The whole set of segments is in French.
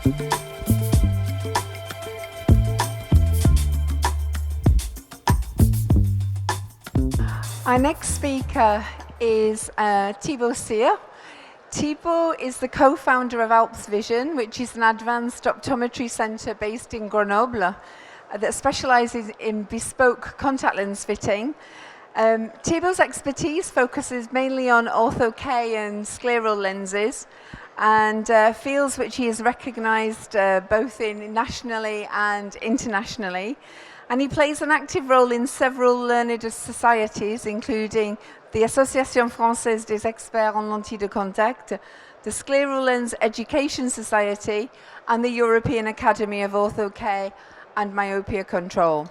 Our next speaker is Thibaut Cyr. Thibaut is the co-founder of Alps Vision, which is an advanced optometry center based in Grenoble that specializes in bespoke contact lens fitting. Thibaut's expertise focuses mainly on ortho-K and scleral lenses, and fields which he has recognized both nationally and internationally. And he plays an active role in several learned societies, including the Association Française des Experts en Lentilles de Contact, the Scleral Lens Education Society, and the European Academy of Ortho-K and Myopia Control.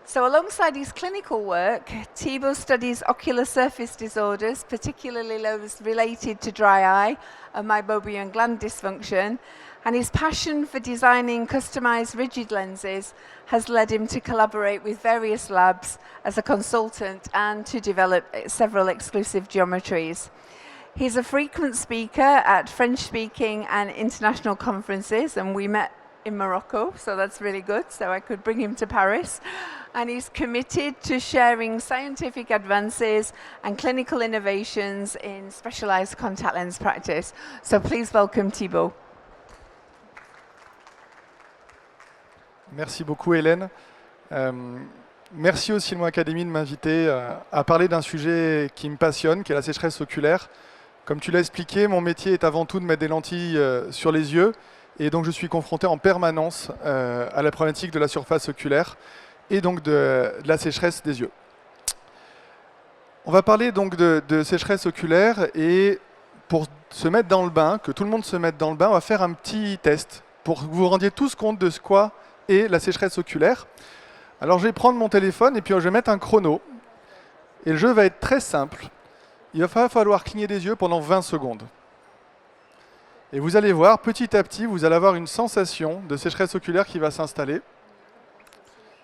So alongside his clinical work, Thibaut studies ocular surface disorders, particularly those related to dry eye and meibomian gland dysfunction, and his passion for designing customized rigid lenses has led him to collaborate with various labs as a consultant and to develop several exclusive geometries. He's a frequent speaker at French-speaking and international conferences, and we met in Morocco, so that's really good, so I could bring him to Paris. And he's committed to sharing scientific advances and clinical innovations in specialized contact lens practice. So please welcome Thibaut. Merci beaucoup Hélène. Merci au Silmo Academy de m'inviter à parler d'un sujet qui me passionne, qui est la sécheresse oculaire. Comme tu l'as expliqué, mon métier est avant tout de mettre des lentilles sur les yeux, et donc je suis confronté en permanence à la problématique de la surface oculaire et donc de la sécheresse des yeux. On va parler donc de sécheresse oculaire, et pour se mettre dans le bain, que tout le monde se mette dans le bain, on va faire un petit test pour que vous vous rendiez tous compte de ce quoi est la sécheresse oculaire. Alors je vais prendre mon téléphone et puis je vais mettre un chrono. Et le jeu va être très simple. Il va falloir cligner des yeux pendant 20 secondes. Et vous allez voir, petit à petit, vous allez avoir une sensation de sécheresse oculaire qui va s'installer.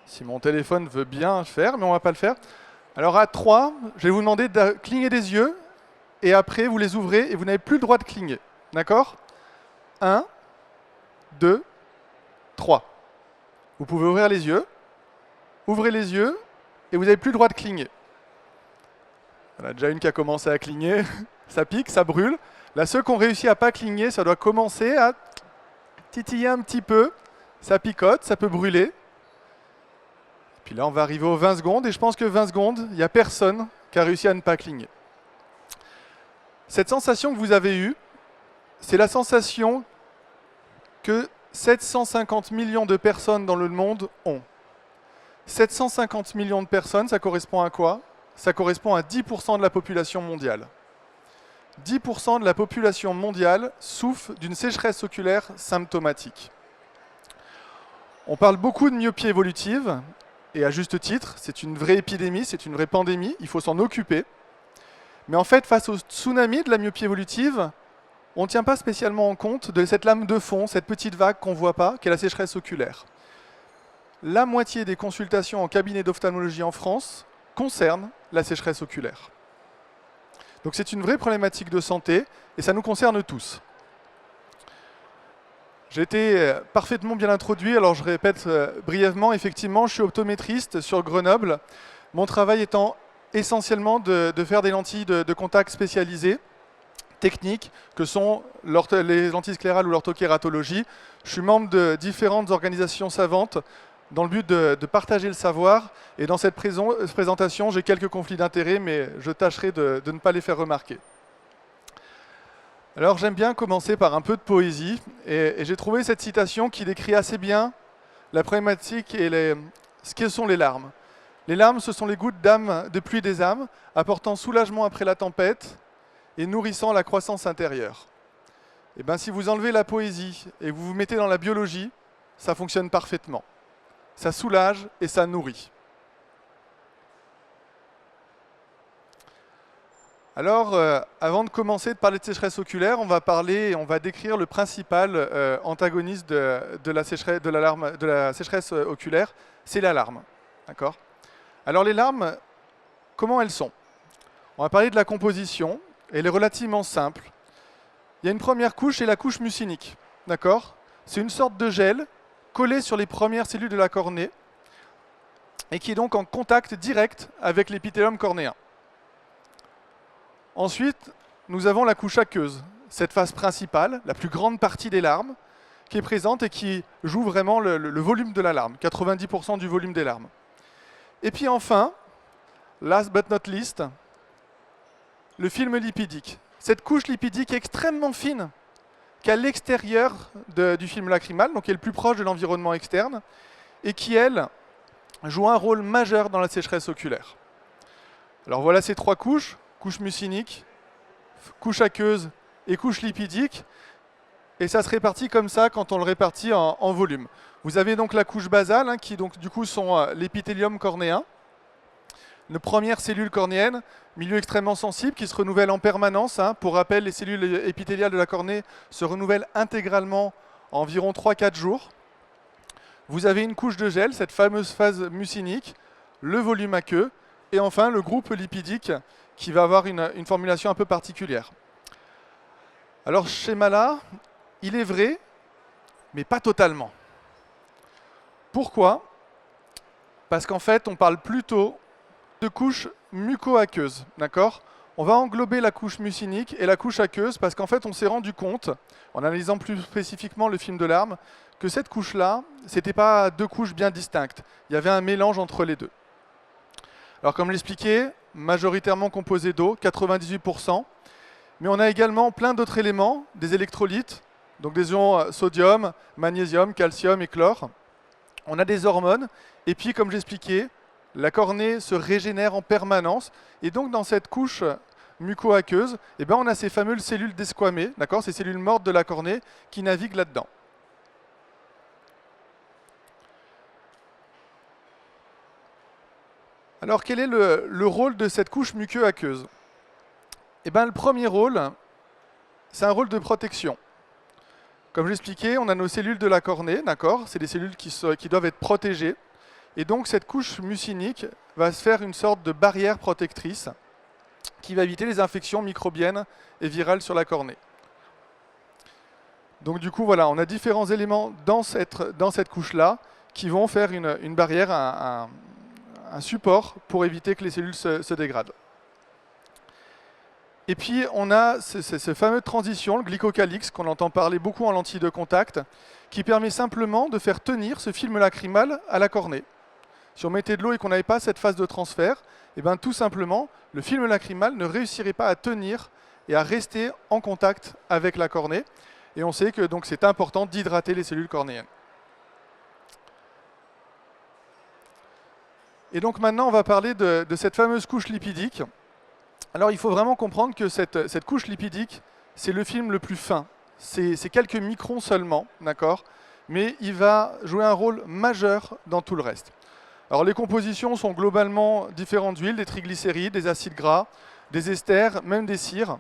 Si mon téléphone veut bien le faire, mais on ne va pas le faire. Alors à 3, je vais vous demander de cligner des yeux, et après vous les ouvrez et vous n'avez plus le droit de cligner. D'accord ? 1, 2, 3. Vous pouvez ouvrir les yeux, ouvrez les yeux, et vous n'avez plus le droit de cligner. Il y en a déjà une qui a commencé à cligner, ça pique, ça brûle. Là, ceux qui ont réussi à ne pas cligner, ça doit commencer à titiller un petit peu, ça picote, ça peut brûler. Puis là, on va arriver aux 20 secondes, et je pense que 20 secondes, il n'y a personne qui a réussi à ne pas cligner. Cette sensation que vous avez eue, c'est la sensation que 750 millions de personnes dans le monde ont. 750 millions de personnes, ça correspond à quoi? Ça correspond à 10% de la population mondiale. 10% de la population mondiale souffre d'une sécheresse oculaire symptomatique. On parle beaucoup de myopie évolutive, et à juste titre, c'est une vraie épidémie, c'est une vraie pandémie, il faut s'en occuper. Mais en fait, face au tsunami de la myopie évolutive, on ne tient pas spécialement en compte de cette lame de fond, cette petite vague qu'on ne voit pas, qui est la sécheresse oculaire. La moitié des consultations en cabinet d'ophtalmologie en France concernent la sécheresse oculaire. Donc c'est une vraie problématique de santé, et ça nous concerne tous. J'ai été parfaitement bien introduit, alors je répète brièvement, effectivement, je suis optométriste sur Grenoble, mon travail étant essentiellement de faire des lentilles de contact spécialisées, techniques, que sont les lentilles sclérales ou l'orthokératologie. Je suis membre de différentes organisations savantes dans le but de partager le savoir, et dans cette présentation, j'ai quelques conflits d'intérêts, mais je tâcherai de ne pas les faire remarquer. Alors j'aime bien commencer par un peu de poésie, et j'ai trouvé cette citation qui décrit assez bien la problématique et ce que sont les larmes. Les larmes, ce sont les gouttes d'âme de pluie des âmes, apportant soulagement après la tempête et nourrissant la croissance intérieure. Et bien si vous enlevez la poésie et vous vous mettez dans la biologie, ça fonctionne parfaitement. Ça soulage et ça nourrit. Alors, avant de commencer de parler de sécheresse oculaire, on va décrire le principal antagoniste de la sécheresse oculaire, c'est l'alarme. D'accord ? Alors les larmes, comment elles sont? On va parler de la composition, et elle est relativement simple. Il y a une première couche, c'est la couche mucinique. D'accord ? c'est une sorte de gel collé sur les premières cellules de la cornée et qui est donc en contact direct avec l'épithélium cornéen. Ensuite, nous avons la couche aqueuse, cette phase principale, la plus grande partie des larmes, qui est présente et qui joue vraiment le volume de la larme, 90% du volume des larmes. Et puis enfin, last but not least, le film lipidique. Cette couche lipidique extrêmement fine, qui est à l'extérieur du film lacrymal, donc qui est le plus proche de l'environnement externe, et qui, elle, joue un rôle majeur dans la sécheresse oculaire. Alors voilà ces trois couches, couche mucinique, couche aqueuse et couche lipidique, et ça se répartit comme ça quand on le répartit en volume. Vous avez donc la couche basale, hein, qui donc du coup sont l'épithélium cornéen, une première cellule cornéenne, milieu extrêmement sensible, qui se renouvelle en permanence. Hein. Pour rappel, les cellules épithéliales de la cornée se renouvellent intégralement en environ 3-4 jours. Vous avez une couche de gel, cette fameuse phase mucinique, le volume aqueux, et enfin le groupe lipidique qui va avoir une formulation un peu particulière. Alors ce schéma-là, il est vrai, mais pas totalement. Pourquoi? Parce qu'en fait, on parle plutôt de couche muco-aqueuse, d'accord? On va englober la couche mucinique et la couche aqueuse parce qu'en fait, on s'est rendu compte, en analysant plus spécifiquement le film de larmes, que cette couche-là, ce n'était pas deux couches bien distinctes. Il y avait un mélange entre les deux. Alors comme l'expliquais, majoritairement composé d'eau, 98%, mais on a également plein d'autres éléments, des électrolytes, donc des ions sodium, magnésium, calcium et chlore. On a des hormones, et puis comme j'expliquais, la cornée se régénère en permanence, et donc dans cette couche muco-aqueuse, eh ben, on a ces fameuses cellules desquamées, d'accord, ces cellules mortes de la cornée qui naviguent là-dedans. Alors quel est le rôle de cette couche muqueux-aqueuse? Eh ben, le premier rôle, c'est un rôle de protection. Comme j'expliquais, on a nos cellules de la cornée, d'accord, c'est des cellules qui doivent être protégées. Et donc cette couche mucinique va se faire une sorte de barrière protectrice qui va éviter les infections microbiennes et virales sur la cornée. Donc du coup, voilà, on a différents éléments dans cette couche-là qui vont faire une barrière, un support pour éviter que les cellules se dégradent. Et puis on a ce fameux transition, le glycocalyx, qu'on entend parler beaucoup en lentille de contact, qui permet simplement de faire tenir ce film lacrymal à la cornée. Si on mettait de l'eau et qu'on n'avait pas cette phase de transfert, eh ben, tout simplement, le film lacrymal ne réussirait pas à tenir et à rester en contact avec la cornée. Et on sait que donc c'est important d'hydrater les cellules cornéennes. Et donc maintenant, on va parler de cette fameuse couche lipidique. Alors il faut vraiment comprendre que cette couche lipidique, c'est le film le plus fin. C'est quelques microns seulement, d'accord? Mais il va jouer un rôle majeur dans tout le reste. Alors les compositions sont globalement différentes d'huiles, des triglycérides, des acides gras, des esters, même des cires.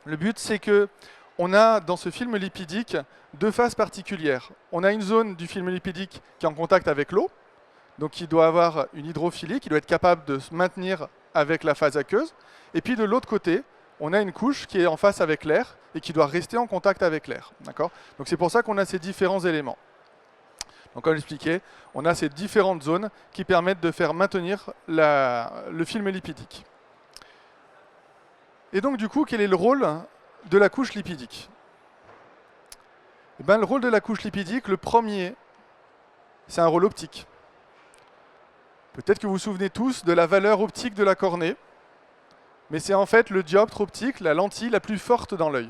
Le but, c'est que on a dans ce film lipidique deux phases particulières. On a une zone du film lipidique qui est en contact avec l'eau, donc qui doit avoir une hydrophilie, qui doit être capable de se maintenir avec la phase aqueuse. Et puis de l'autre côté, on a une couche qui est en face avec l'air et qui doit rester en contact avec l'air. Donc c'est pour ça qu'on a ces différents éléments. Donc comme j'expliquais, on a ces différentes zones qui permettent de faire maintenir le film lipidique. Et donc du coup, quel est le rôle de la couche lipidique? Eh bien, le rôle de la couche lipidique, le premier, c'est un rôle optique. Peut-être que vous vous souvenez tous de la valeur optique de la cornée, mais c'est en fait le dioptre optique, la lentille la plus forte dans l'œil.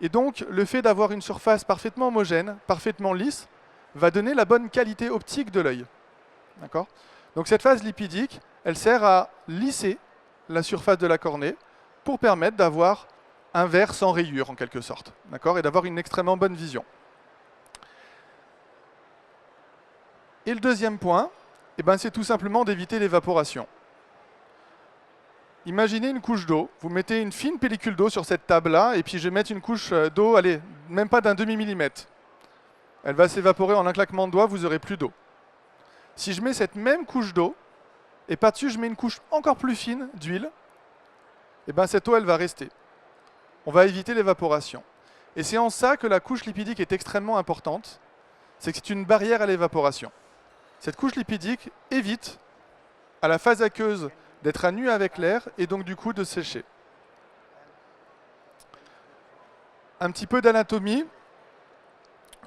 Et donc, le fait d'avoir une surface parfaitement homogène, parfaitement lisse, va donner la bonne qualité optique de l'œil. D'accord ? Donc cette phase lipidique, elle sert à lisser la surface de la cornée pour permettre d'avoir un verre sans rayures en quelque sorte, d'accord ? Et d'avoir une extrêmement bonne vision. Et le deuxième point, eh ben, c'est tout simplement d'éviter l'évaporation. Imaginez une couche d'eau, vous mettez une fine pellicule d'eau sur cette table-là, et puis je vais mettre une couche d'eau, allez, même pas d'un demi-millimètre. Elle va s'évaporer en un claquement de doigts, vous n'aurez plus d'eau. Si je mets cette même couche d'eau, et par-dessus je mets une couche encore plus fine d'huile, et ben cette eau elle va rester. On va éviter l'évaporation. Et c'est en ça que la couche lipidique est extrêmement importante, c'est que c'est une barrière à l'évaporation. Cette couche lipidique évite à la phase aqueuse d'être à nu avec l'air et donc du coup de sécher. Un petit peu d'anatomie.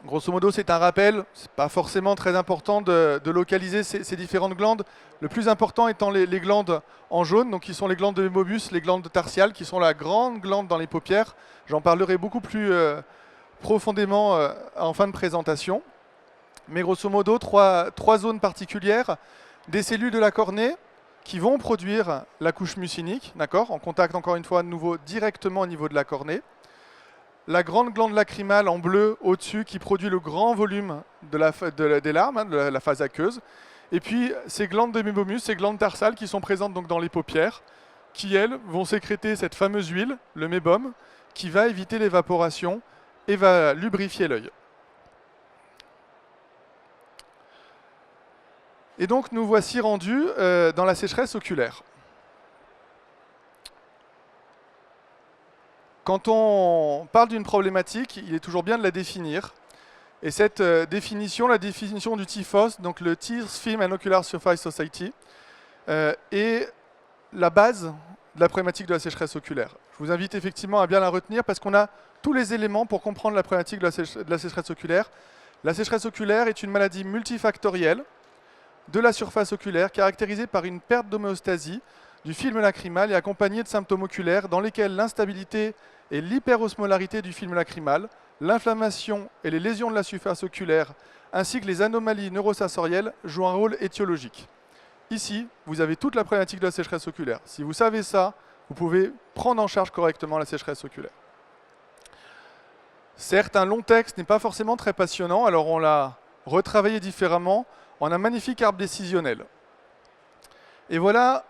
Grosso modo, c'est un rappel. C'est pas forcément très important de localiser ces différentes glandes. Le plus important étant les glandes en jaune, donc qui sont les glandes de Mobius, les glandes tarsiales, qui sont la grande glande dans les paupières. J'en parlerai beaucoup plus profondément en fin de présentation. Mais grosso modo, trois zones particulières. Des cellules de la cornée qui vont produire la couche mucinique, d'accord, en contact encore une fois de nouveau directement au niveau de la cornée. La grande glande lacrymale en bleu au-dessus qui produit le grand volume des larmes, hein, de la phase aqueuse. Et puis ces glandes de mébomus, ces glandes tarsales qui sont présentes donc dans les paupières, qui elles vont sécréter cette fameuse huile, le mébum, qui va éviter l'évaporation et va lubrifier l'œil. Et donc nous voici rendus dans la sécheresse oculaire. Quand on parle d'une problématique, il est toujours bien de la définir. Et cette définition, la définition du TIFOS, donc le Tears Film and Ocular Surface Society, est la base de la problématique de la sécheresse oculaire. Je vous invite effectivement à bien la retenir parce qu'on a tous les éléments pour comprendre la problématique de la sécheresse oculaire. La sécheresse oculaire est une maladie multifactorielle de la surface oculaire caractérisée par une perte d'homéostasie du film lacrymal et accompagnée de symptômes oculaires dans lesquels l'instabilité et l'hyperosmolarité du film lacrymal, l'inflammation et les lésions de la surface oculaire, ainsi que les anomalies neurosensorielles jouent un rôle étiologique. Ici, vous avez toute la problématique de la sécheresse oculaire. Si vous savez ça, vous pouvez prendre en charge correctement la sécheresse oculaire. Certes, un long texte n'est pas forcément très passionnant, alors on l'a retravaillé différemment en un magnifique arbre décisionnel. Et voilà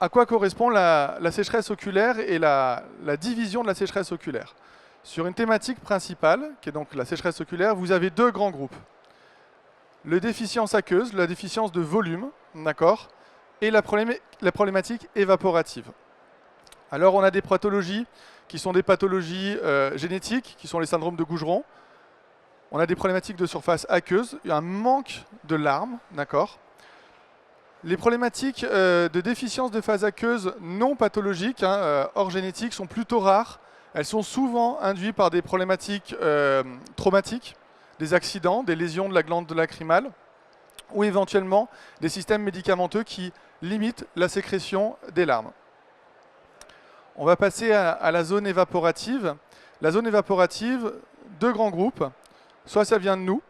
à quoi correspond la sécheresse oculaire et la division de la sécheresse oculaire. Sur une thématique principale, qui est donc la sécheresse oculaire, vous avez deux grands groupes. Le déficience aqueuse, la déficience de volume, d'accord, et la problématique évaporative. Alors on a des pathologies qui sont des pathologies génétiques, qui sont les syndromes de Gougeron. On a des problématiques de surface aqueuse, un manque de larmes, d'accord. Les problématiques de déficience de phase aqueuse non pathologiques, hors génétique, sont plutôt rares. Elles sont souvent induites par des problématiques traumatiques, des accidents, des lésions de la glande lacrymale, ou éventuellement des systèmes médicamenteux qui limitent la sécrétion des larmes. On va passer à la zone évaporative. La zone évaporative, deux grands groupes. Soit ça vient de nous,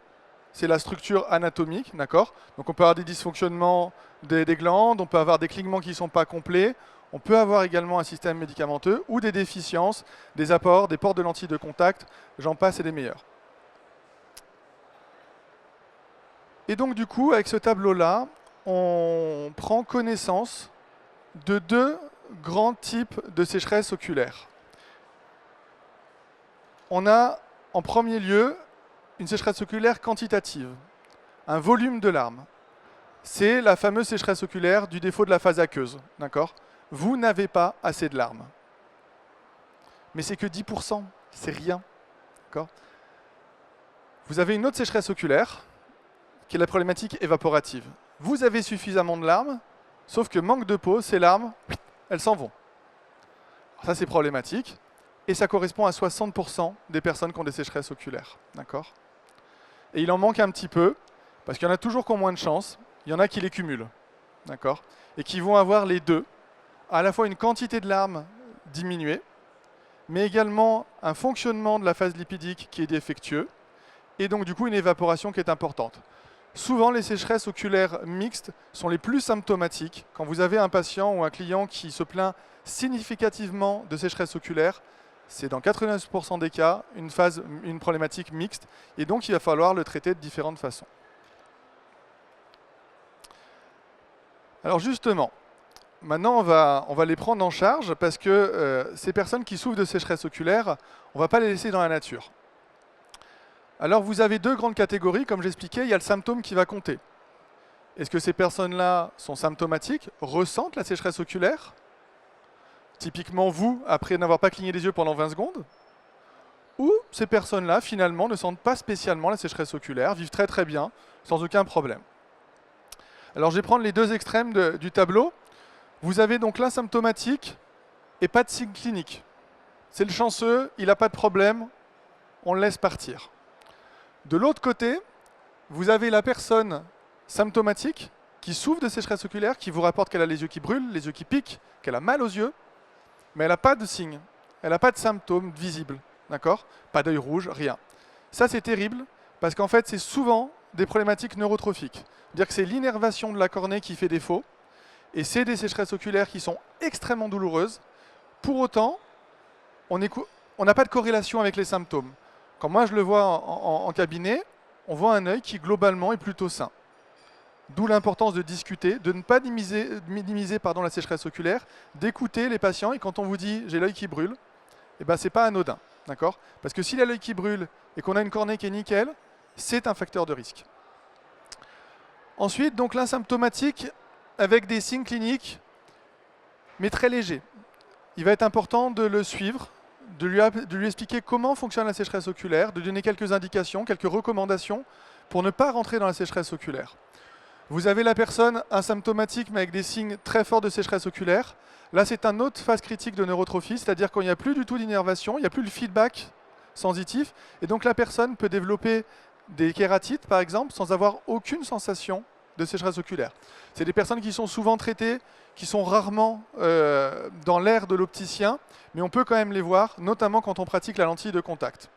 c'est la structure anatomique, d'accord. Donc on peut avoir des dysfonctionnements des glandes, on peut avoir des clignements qui ne sont pas complets, on peut avoir également un système médicamenteux ou des déficiences, des apports, des ports de lentilles de contact, j'en passe et des meilleurs. Et donc du coup, avec ce tableau-là, on prend connaissance de deux grands types de sécheresse oculaire. On a en premier lieu une sécheresse oculaire quantitative, un volume de larmes. C'est la fameuse sécheresse oculaire du défaut de la phase aqueuse, d'accord. Vous n'avez pas assez de larmes. Mais c'est que 10%, c'est rien, d'accord. Vous avez une autre sécheresse oculaire, qui est la problématique évaporative. Vous avez suffisamment de larmes, sauf que manque de peau, ces larmes, elles s'en vont. Alors ça c'est problématique, et ça correspond à 60% des personnes qui ont des sécheresses oculaires, d'accord. Et il en manque un petit peu, parce qu'il y en a toujours qui ont moins de chance, il y en a qui les cumulent, d'accord, et qui vont avoir les deux, à la fois une quantité de larmes diminuée, mais également un fonctionnement de la phase lipidique qui est défectueux, et donc du coup une évaporation qui est importante. Souvent, les sécheresses oculaires mixtes sont les plus symptomatiques. Quand vous avez un patient ou un client qui se plaint significativement de sécheresse oculaire, c'est dans 99% des cas une problématique mixte, et donc il va falloir le traiter de différentes façons. Alors justement, maintenant on va les prendre en charge parce que ces personnes qui souffrent de sécheresse oculaire, on ne va pas les laisser dans la nature. Alors vous avez deux grandes catégories, comme j'expliquais, il y a le symptôme qui va compter. Est-ce que ces personnes-là sont symptomatiques, ressentent la sécheresse oculaire? Typiquement vous, après n'avoir pas cligné les yeux pendant 20 secondes? ou ces personnes-là, finalement, ne sentent pas spécialement la sécheresse oculaire, vivent très très bien, sans aucun problème. Alors je vais prendre les deux extrêmes du tableau. Vous avez donc l'asymptomatique et pas de signe clinique. C'est le chanceux, il n'a pas de problème, on le laisse partir. De l'autre côté, vous avez la personne symptomatique qui souffre de sécheresse oculaire, qui vous rapporte qu'elle a les yeux qui brûlent, les yeux qui piquent, qu'elle a mal aux yeux, mais elle n'a pas de signes, elle n'a pas de symptômes visibles, d'accord? Pas d'œil rouge, rien. Ça c'est terrible, parce qu'en fait c'est souvent des problématiques neurotrophiques. C'est-à-dire que c'est l'innervation de la cornée qui fait défaut, et c'est des sécheresses oculaires qui sont extrêmement douloureuses. Pour autant, on n'a pas de corrélation avec les symptômes. Quand moi je le vois en cabinet, on voit un œil qui globalement est plutôt sain. D'où l'importance de discuter, de ne pas minimiser la sécheresse oculaire, d'écouter les patients, et quand on vous dit j'ai l'œil qui brûle, eh ben, c'est pas anodin, d'accord? Parce que s'il a l'œil qui brûle et qu'on a une cornée qui est nickel, c'est un facteur de risque. Ensuite, donc l'asymptomatique avec des signes cliniques, mais très légers. Il va être important de le suivre, de lui expliquer comment fonctionne la sécheresse oculaire, de donner quelques indications, quelques recommandations pour ne pas rentrer dans la sécheresse oculaire. Vous avez la personne asymptomatique mais avec des signes très forts de sécheresse oculaire. Là, c'est une autre phase critique de neurotrophie, c'est-à-dire qu'il n'y a plus du tout d'innervation, il n'y a plus le feedback sensitif, et donc la personne peut développer des kératites, par exemple, sans avoir aucune sensation de sécheresse oculaire. C'est des personnes qui sont souvent traitées, qui sont rarement dans l'aire de l'opticien, mais on peut quand même les voir, notamment quand on pratique la lentille de contact.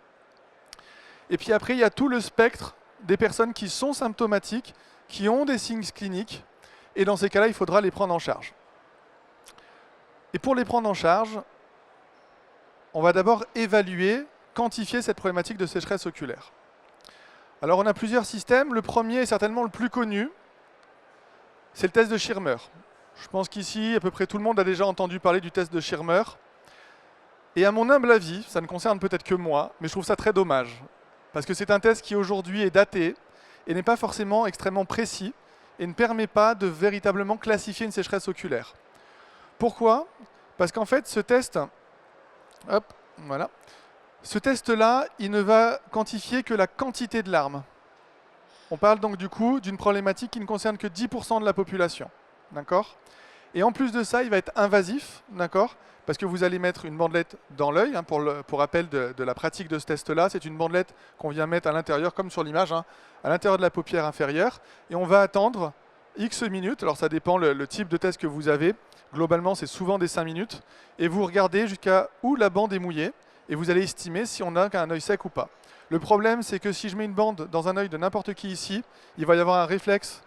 Et puis après, il y a tout le spectre des personnes qui sont symptomatiques, qui ont des signes cliniques, et dans ces cas-là, il faudra les prendre en charge. Et pour les prendre en charge, on va d'abord évaluer, quantifier cette problématique de sécheresse oculaire. Alors on a plusieurs systèmes. Le premier est certainement le plus connu, c'est le test de Schirmer. Je pense qu'ici, à peu près tout le monde a déjà entendu parler du test de Schirmer. Et à mon humble avis, ça ne concerne peut-être que moi, mais je trouve ça très dommage. Parce que c'est un test qui aujourd'hui est daté et n'est pas forcément extrêmement précis et ne permet pas de véritablement classifier une sécheresse oculaire. Pourquoi? Parce qu'en fait, ce test, voilà, ce test-là, il ne va quantifier que la quantité de larmes. On parle donc du coup d'une problématique qui ne concerne que 10% de la population. D'accord? Et en plus de ça, il va être invasif, d'accord? Parce que vous allez mettre une bandelette dans l'œil, hein, pour rappel de la pratique de ce test-là. C'est une bandelette qu'on vient mettre à l'intérieur, comme sur l'image, hein, à l'intérieur de la paupière inférieure. Et on va attendre X minutes. Alors ça dépend le type de test que vous avez. Globalement, c'est souvent des 5 minutes. Et vous regardez jusqu'à où la bande est mouillée. Et vous allez estimer si on a un œil sec ou pas. Le problème, c'est que si je mets une bande dans un œil de n'importe qui ici, il va y avoir un réflexe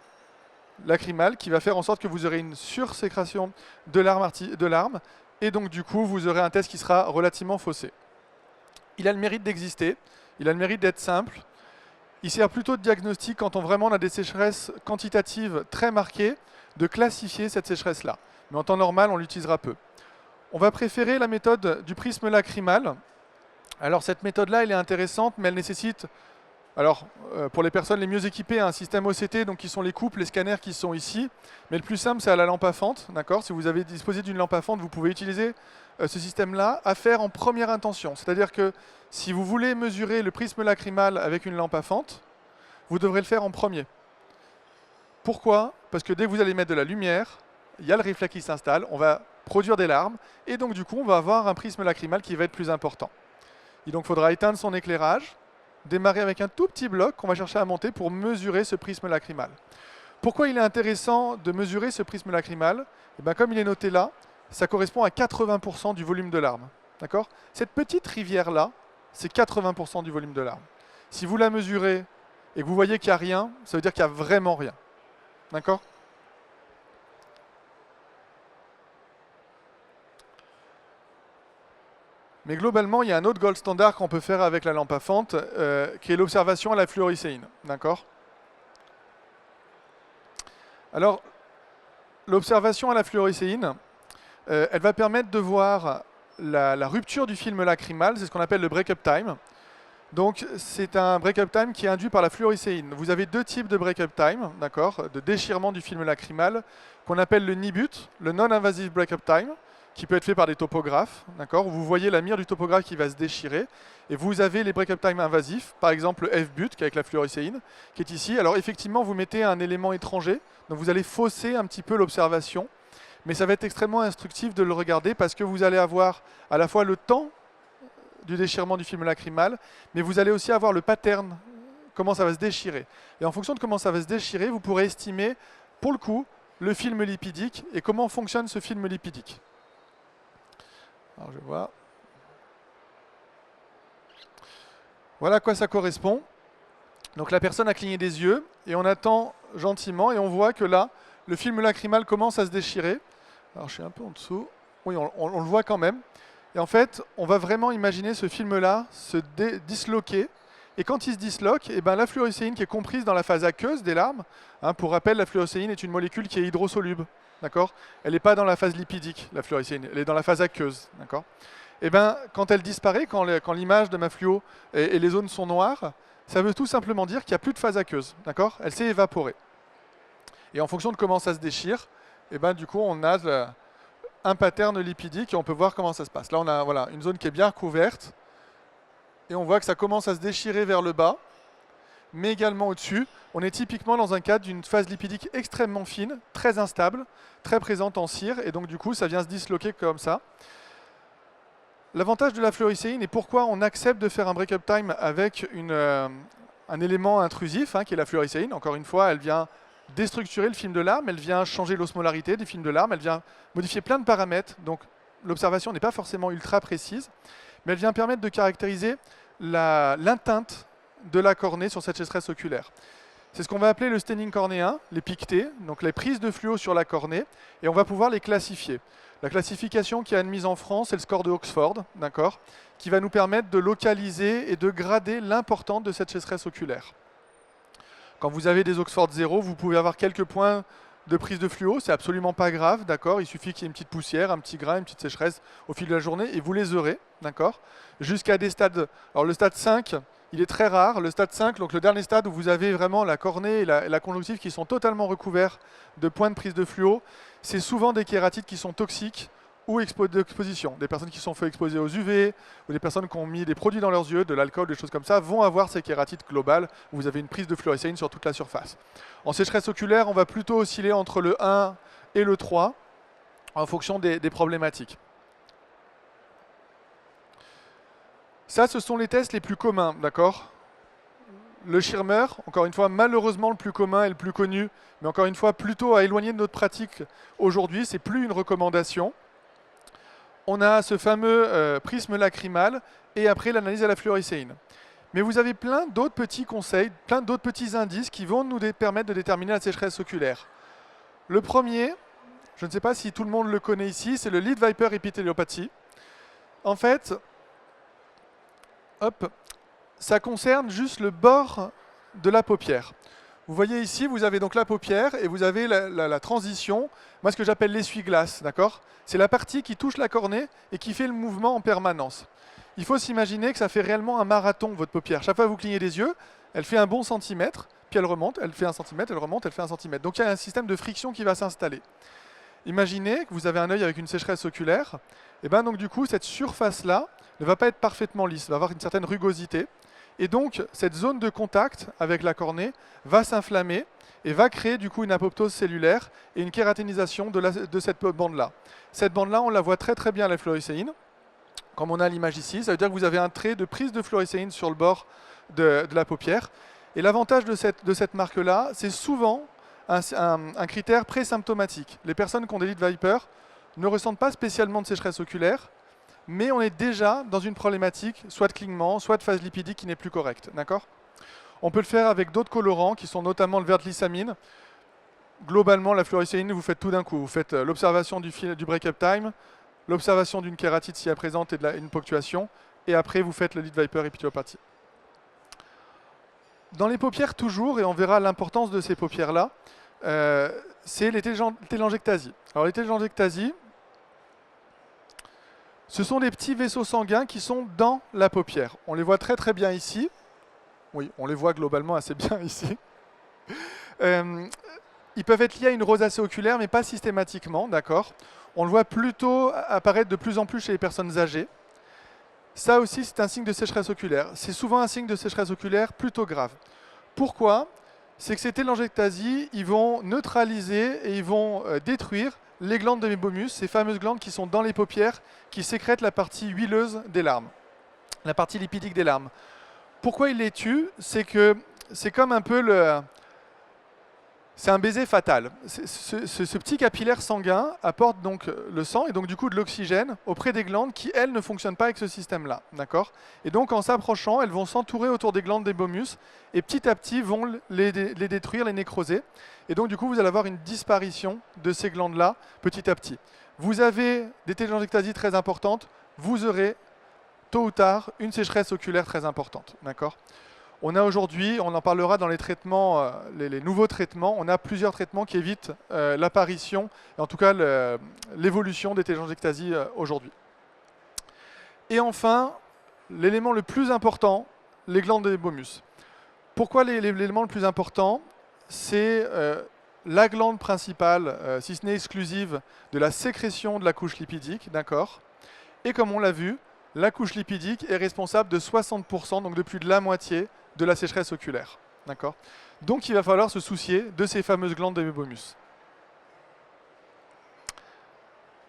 lacrymal qui va faire en sorte que vous aurez une sursécrétion de larmes, et donc du coup vous aurez un test qui sera relativement faussé. Il a le mérite d'exister, il a le mérite d'être simple, il sert plutôt de diagnostic quand on a des sécheresses quantitatives très marquées, de classifier cette sécheresse-là. Mais en temps normal, on l'utilisera peu. On va préférer la méthode du prisme lacrymal. Alors cette méthode-là, elle est intéressante, mais elle nécessite, pour les personnes les mieux équipées, un système OCT, donc qui sont les coupes, les scanners qui sont ici. Mais le plus simple, c'est à la lampe à fente. D'accord ? Si vous avez disposé d'une lampe à fente, vous pouvez utiliser ce système-là à faire en première intention. C'est-à-dire que si vous voulez mesurer le prisme lacrymal avec une lampe à fente, vous devrez le faire en premier. Pourquoi ? Parce que dès que vous allez mettre de la lumière, il y a le réflexe qui s'installe, on va produire des larmes, et donc du coup, on va avoir un prisme lacrymal qui va être plus important. Et donc il faudra éteindre son éclairage, démarrer avec un tout petit bloc qu'on va chercher à monter pour mesurer ce prisme lacrymal. Pourquoi il est intéressant de mesurer ce prisme lacrymal ? Eh bien, comme il est noté là, ça correspond à 80% du volume de larmes. D'accord ? Cette petite rivière-là, c'est 80% du volume de larmes. Si vous la mesurez et que vous voyez qu'il n'y a rien, ça veut dire qu'il n'y a vraiment rien. D'accord ? Mais globalement, il y a un autre gold standard qu'on peut faire avec la lampe à fente, qui est l'observation à la fluorescéine. D'accord ? Alors, l'observation à la fluorescéine, elle va permettre de voir la rupture du film lacrymal, c'est ce qu'on appelle le break-up time. Donc, c'est un break-up time qui est induit par la fluorescéine. Vous avez deux types de break-up time, d'accord, de déchirement du film lacrymal, qu'on appelle le NIBUT, le non-invasive break-up time, qui peut être fait par des topographes, d'accord. Vous voyez la mire du topographe qui va se déchirer, et vous avez les break-up time invasifs, par exemple le F-but, qui est avec la fluorescéine, qui est ici. Alors effectivement, vous mettez un élément étranger, donc vous allez fausser un petit peu l'observation, mais ça va être extrêmement instructif de le regarder parce que vous allez avoir à la fois le temps du déchirement du film lacrymal, mais vous allez aussi avoir le pattern, comment ça va se déchirer. Et en fonction de comment ça va se déchirer, vous pourrez estimer, pour le coup, le film lipidique et comment fonctionne ce film lipidique. Alors je vois. Voilà à quoi ça correspond. Donc la personne a cligné des yeux et on attend gentiment et on voit que là, le film lacrymal commence à se déchirer. Alors je suis un peu en dessous. Oui, on le voit quand même. Et en fait, on va vraiment imaginer ce film-là se disloquer. Et quand il se disloque, eh ben, la fluorescéine qui est comprise dans la phase aqueuse des larmes, hein, pour rappel, la fluorescéine est une molécule qui est hydrosoluble. D'accord ? Elle n'est pas dans la phase lipidique, la fluorescéine, elle est dans la phase aqueuse. D'accord ? Et ben, quand elle disparaît, quand l'image de ma fluo et les zones sont noires, ça veut tout simplement dire qu'il n'y a plus de phase aqueuse. D'accord ? Elle s'est évaporée. Et en fonction de comment ça se déchire, et ben, du coup, on a un pattern lipidique et on peut voir comment ça se passe. Là, on a voilà, une zone qui est bien recouverte et on voit que ça commence à se déchirer vers le bas, mais également au-dessus. On est typiquement dans un cadre d'une phase lipidique extrêmement fine, très instable, très présente en cire, et donc du coup, ça vient se disloquer comme ça. L'avantage de la fluorescéine et pourquoi on accepte de faire un break-up time avec un élément intrusif, hein, qui est la fluorescéine. Encore une fois, elle vient déstructurer le film de larme, elle vient changer l'osmolarité des films de larme, elle vient modifier plein de paramètres. Donc l'observation n'est pas forcément ultra précise, mais elle vient permettre de caractériser l'atteinte de la cornée sur cette sécheresse oculaire. C'est ce qu'on va appeler le staining cornéen, les piquetés, donc les prises de fluo sur la cornée, et on va pouvoir les classifier. La classification qui est admise en France, c'est le score de Oxford, d'accord, qui va nous permettre de localiser et de grader l'importance de cette sécheresse oculaire. Quand vous avez des Oxford 0, vous pouvez avoir quelques points de prise de fluo, c'est absolument pas grave, d'accord. Il suffit qu'il y ait une petite poussière, un petit grain, une petite sécheresse au fil de la journée et vous les aurez, d'accord. Jusqu'à des stades. Alors le stade 5, il est très rare. Le stade 5, donc le dernier stade où vous avez vraiment la cornée et la conjonctive qui sont totalement recouverts de points de prise de fluo, c'est souvent des kératites qui sont toxiques ou d'exposition. Des personnes qui sont fait exposer aux UV ou des personnes qui ont mis des produits dans leurs yeux, de l'alcool, des choses comme ça, vont avoir ces kératites globales où vous avez une prise de fluorescéine sur toute la surface. En sécheresse oculaire, on va plutôt osciller entre le 1 et le 3 en fonction des problématiques. Ça, ce sont les tests les plus communs, d'accord ? Le Schirmer, encore une fois, malheureusement le plus commun et le plus connu, mais encore une fois, plutôt à éloigner de notre pratique aujourd'hui, c'est plus une recommandation. On a ce fameux prisme lacrymal et après l'analyse à la fluorescéine. Mais vous avez plein d'autres petits conseils, plein d'autres petits indices qui vont nous permettre de déterminer la sécheresse oculaire. Le premier, je ne sais pas si tout le monde le connaît ici, c'est le Lead Viper épitéliopathie. En fait, hop, ça concerne juste le bord de la paupière. Vous voyez ici, vous avez donc la paupière et vous avez la transition, moi ce que j'appelle l'essuie-glace, d'accord ? C'est la partie qui touche la cornée et qui fait le mouvement en permanence. Il faut s'imaginer que ça fait réellement un marathon, votre paupière. Chaque fois que vous clignez des yeux, elle fait un bon centimètre, puis elle remonte, elle fait un centimètre, elle remonte, elle fait un centimètre. Donc il y a un système de friction qui va s'installer. Imaginez que vous avez un œil avec une sécheresse oculaire, et bien donc du coup cette surface-là ne va pas être parfaitement lisse, va avoir une certaine rugosité. Et donc, cette zone de contact avec la cornée va s'inflammer et va créer du coup une apoptose cellulaire et une kératénisation de cette bande-là. Cette bande-là, on la voit très très bien à la fluorescéine, comme on a l'image ici. Ça veut dire que vous avez un trait de prise de fluorescéine sur le bord de la paupière. Et l'avantage de cette marque-là, c'est souvent un critère présymptomatique. Les personnes qui ont des Lead Viper ne ressentent pas spécialement de sécheresse oculaire, mais on est déjà dans une problématique soit de clignement, soit de phase lipidique qui n'est plus correcte. D'accord ? On peut le faire avec d'autres colorants qui sont notamment le vert de l'hysamine. Globalement, la fluorescéine, vous faites tout d'un coup. Vous faites l'observation du break-up time, l'observation d'une kératite si elle est présente et une ponctuation, et après vous faites le Lead Viper épitéliopathie. Dans les paupières toujours, et on verra l'importance de ces paupières-là, c'est les téléangiectasies. Alors les téléangiectasies, ce sont des petits vaisseaux sanguins qui sont dans la paupière. On les voit très très bien ici. Oui, on les voit globalement assez bien ici. Ils peuvent être liés à une rosacée oculaire, mais pas systématiquement, d'accord ? On le voit plutôt apparaître de plus en plus chez les personnes âgées. Ça aussi, c'est un signe de sécheresse oculaire. C'est souvent un signe de sécheresse oculaire plutôt grave. Pourquoi? C'est que ces télangiectasies, ils vont neutraliser et ils vont détruire les glandes de mébomus, ces fameuses glandes qui sont dans les paupières, qui sécrètent la partie huileuse des larmes, la partie lipidique des larmes. Pourquoi ils les tuent? C'est que c'est comme un peu le... C'est un baiser fatal. Ce petit capillaire sanguin apporte donc le sang et donc du coup de l'oxygène auprès des glandes qui, elles, ne fonctionnent pas avec ce système-là. D'accord? Et donc en s'approchant, elles vont s'entourer autour des glandes des mébomus et petit à petit vont les détruire, les nécroser. Et donc du coup, vous allez avoir une disparition de ces glandes-là petit à petit. Vous avez des télangiectasies très importantes, vous aurez tôt ou tard une sécheresse oculaire très importante. D'accord? On a aujourd'hui, on en parlera dans les traitements, les nouveaux traitements, on a plusieurs traitements qui évitent l'apparition, et en tout cas l'évolution des télangiectasies aujourd'hui. Et enfin, l'élément le plus important, les glandes des mébomus. Pourquoi l'élément le plus important? C'est la glande principale, si ce n'est exclusive, de la sécrétion de la couche lipidique, d'accord? Et comme on l'a vu, la couche lipidique est responsable de 60%, donc de plus de la moitié, de la sécheresse oculaire. D'accord? Donc il va falloir se soucier de ces fameuses glandes des mébomus.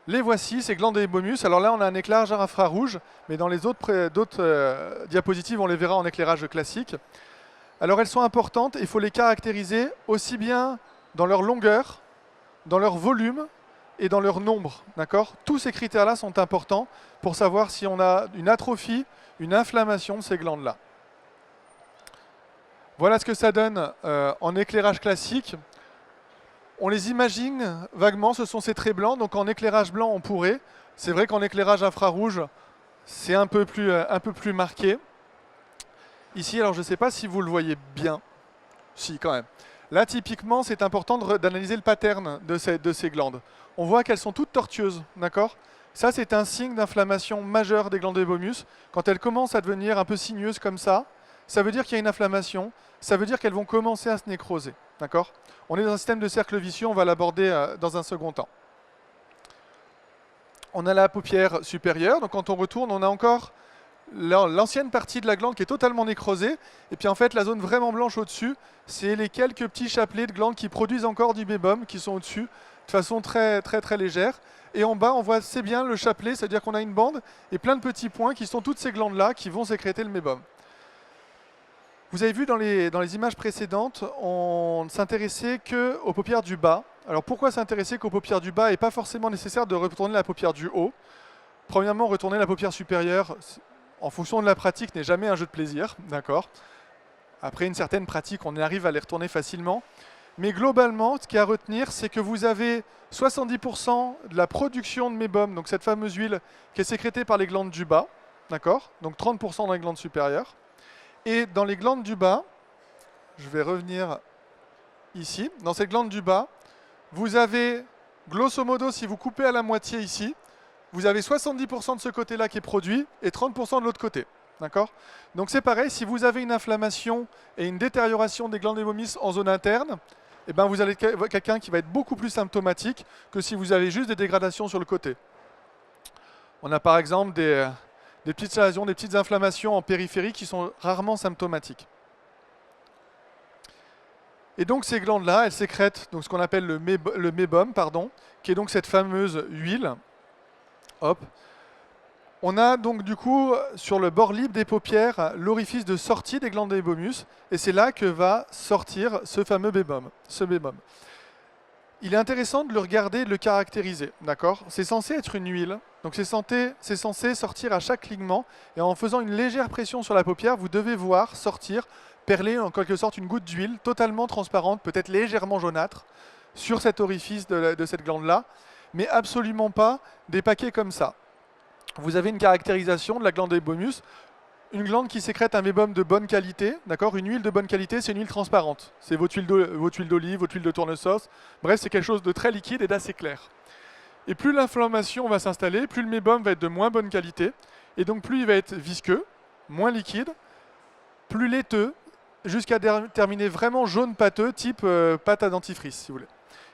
Les voici, ces glandes des mébomus. Alors là, on a un éclairage infrarouge, mais dans les autres diapositives, on les verra en éclairage classique. Alors elles sont importantes, il faut les caractériser aussi bien dans leur longueur, dans leur volume et dans leur nombre. D'accord? Tous ces critères-là sont importants pour savoir si on a une atrophie, une inflammation de ces glandes-là. Voilà ce que ça donne en éclairage classique. On les imagine vaguement, ce sont ces traits blancs. Donc en éclairage blanc, on pourrait. C'est vrai qu'en éclairage infrarouge, c'est un peu plus marqué. Ici, alors je ne sais pas si vous le voyez bien. Si, quand même. Là, typiquement, c'est important d'analyser le pattern de ces glandes. On voit qu'elles sont toutes tortueuses, d'accord? Ça, c'est un signe d'inflammation majeure des glandes des mébomus. Quand elles commencent à devenir un peu sinueuses comme ça veut dire qu'il y a une inflammation, ça veut dire qu'elles vont commencer à se nécroser. D'accord? On est dans un système de cercle vicieux, on va l'aborder dans un second temps. On a la paupière supérieure, donc quand on retourne, on a encore l'ancienne partie de la glande qui est totalement nécrosée, et puis en fait la zone vraiment blanche au-dessus, c'est les quelques petits chapelets de glandes qui produisent encore du mébum, qui sont au-dessus, de façon très légère. Et en bas, on voit c'est bien le chapelet, c'est-à-dire qu'on a une bande et plein de petits points qui sont toutes ces glandes-là qui vont sécréter le mébum. Vous avez vu dans les images précédentes, on ne s'intéressait qu'aux paupières du bas. Alors pourquoi s'intéresser qu'aux paupières du bas et pas forcément nécessaire de retourner la paupière du haut? Premièrement, retourner la paupière supérieure, en fonction de la pratique, n'est jamais un jeu de plaisir, d'accord? Après une certaine pratique, on arrive à les retourner facilement. Mais globalement, ce qu'il y a à retenir, c'est que vous avez 70% de la production de mébum, donc cette fameuse huile qui est sécrétée par les glandes du bas, d'accord? Donc 30% dans les glandes supérieures. Et dans les glandes du bas, je vais revenir ici, dans cette glande du bas, vous avez, grosso modo, si vous coupez à la moitié ici, vous avez 70% de ce côté-là qui est produit et 30% de l'autre côté. D'accord? Donc c'est pareil, si vous avez une inflammation et une détérioration des glandes des mébomus en zone interne, eh ben vous avez quelqu'un qui va être beaucoup plus symptomatique que si vous avez juste des dégradations sur le côté. On a par exemple des petites lésions, des petites inflammations en périphérie qui sont rarement symptomatiques. Et donc ces glandes-là, elles sécrètent donc ce qu'on appelle le mébum, qui est donc cette fameuse huile. Hop. On a donc du coup sur le bord libre des paupières l'orifice de sortie des glandes des mébomus, et c'est là que va sortir ce fameux mébum. Il est intéressant de le regarder, de le caractériser, d'accord? C'est censé être une huile, donc c'est censé sortir à chaque clignement, et en faisant une légère pression sur la paupière, vous devez voir sortir, perler en quelque sorte une goutte d'huile totalement transparente, peut-être légèrement jaunâtre, sur cet orifice de cette glande-là, mais absolument pas des paquets comme ça. Vous avez une caractérisation de la glande des mébomus, une glande qui sécrète un mébum de bonne qualité, d'accord? Une huile de bonne qualité, c'est une huile transparente. C'est votre huile d'olive, votre huile de tournesauce. Bref, c'est quelque chose de très liquide et d'assez clair. Et plus l'inflammation va s'installer, plus le mébum va être de moins bonne qualité. Et donc plus il va être visqueux, moins liquide, plus laiteux, jusqu'à terminer vraiment jaune pâteux, type pâte à dentifrice, si vous voulez.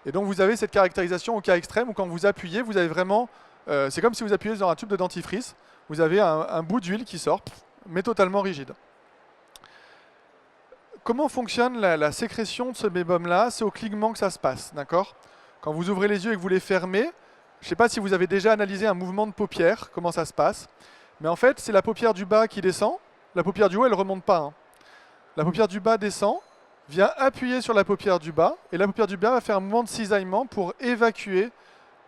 Et donc vous avez cette caractérisation au cas extrême où quand vous appuyez, vous avez vraiment... c'est comme si vous appuyez sur un tube de dentifrice, vous avez un bout d'huile qui sort, mais totalement rigide. Comment fonctionne la sécrétion de ce mébum-là? C'est au clignement que ça se passe, d'accord? Quand vous ouvrez les yeux et que vous les fermez, je ne sais pas si vous avez déjà analysé un mouvement de paupière, comment ça se passe, mais en fait, c'est la paupière du bas qui descend, la paupière du haut, elle ne remonte pas, hein. La paupière du bas descend, vient appuyer sur la paupière du bas, et la paupière du bas va faire un mouvement de cisaillement pour évacuer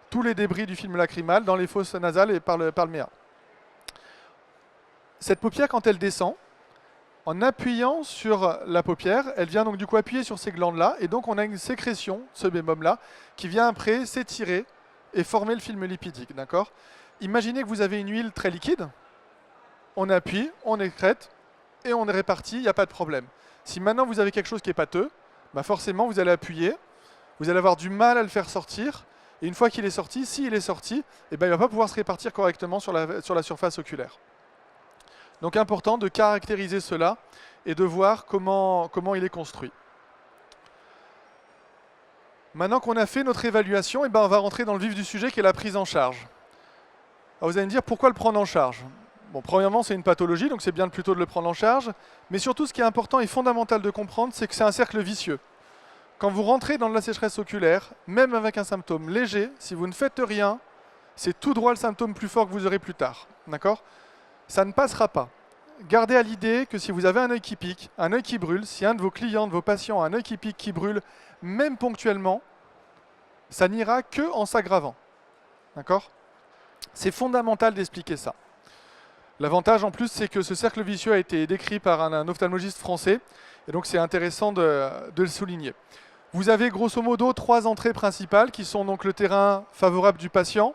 tous les débris du film lacrymal dans les fosses nasales et par le méa. Cette paupière, quand elle descend, en appuyant sur la paupière, elle vient donc du coup appuyer sur ces glandes-là, et donc on a une sécrétion, ce mébum-là, qui vient après s'étirer et former le film lipidique, d'accord? Imaginez que vous avez une huile très liquide, on appuie, on écrète, et on est réparti, il n'y a pas de problème. Si maintenant vous avez quelque chose qui est pâteux, bah forcément vous allez appuyer, vous allez avoir du mal à le faire sortir, et une fois qu'il est sorti, s'il est sorti, eh ben, il ne va pas pouvoir se répartir correctement sur la surface oculaire. Donc important de caractériser cela et de voir comment il est construit. Maintenant qu'on a fait notre évaluation, eh ben, on va rentrer dans le vif du sujet qui est la prise en charge. Alors vous allez me dire pourquoi le prendre en charge? Bon, premièrement, c'est une pathologie, donc c'est bien plutôt de le prendre en charge. Mais surtout, ce qui est important et fondamental de comprendre, c'est que c'est un cercle vicieux. Quand vous rentrez dans de la sécheresse oculaire, même avec un symptôme léger, si vous ne faites rien, c'est tout droit le symptôme plus fort que vous aurez plus tard. D'accord? Ça ne passera pas. Gardez à l'idée que si vous avez un œil qui pique, un œil qui brûle, si un de vos clients, de vos patients a un œil qui pique, qui brûle, même ponctuellement, ça n'ira que en s'aggravant. D'accord? C'est fondamental d'expliquer ça. L'avantage en plus, c'est que ce cercle vicieux a été décrit par un ophtalmologiste français, et donc c'est intéressant de le souligner. Vous avez grosso modo 3 entrées principales qui sont donc le terrain favorable du patient.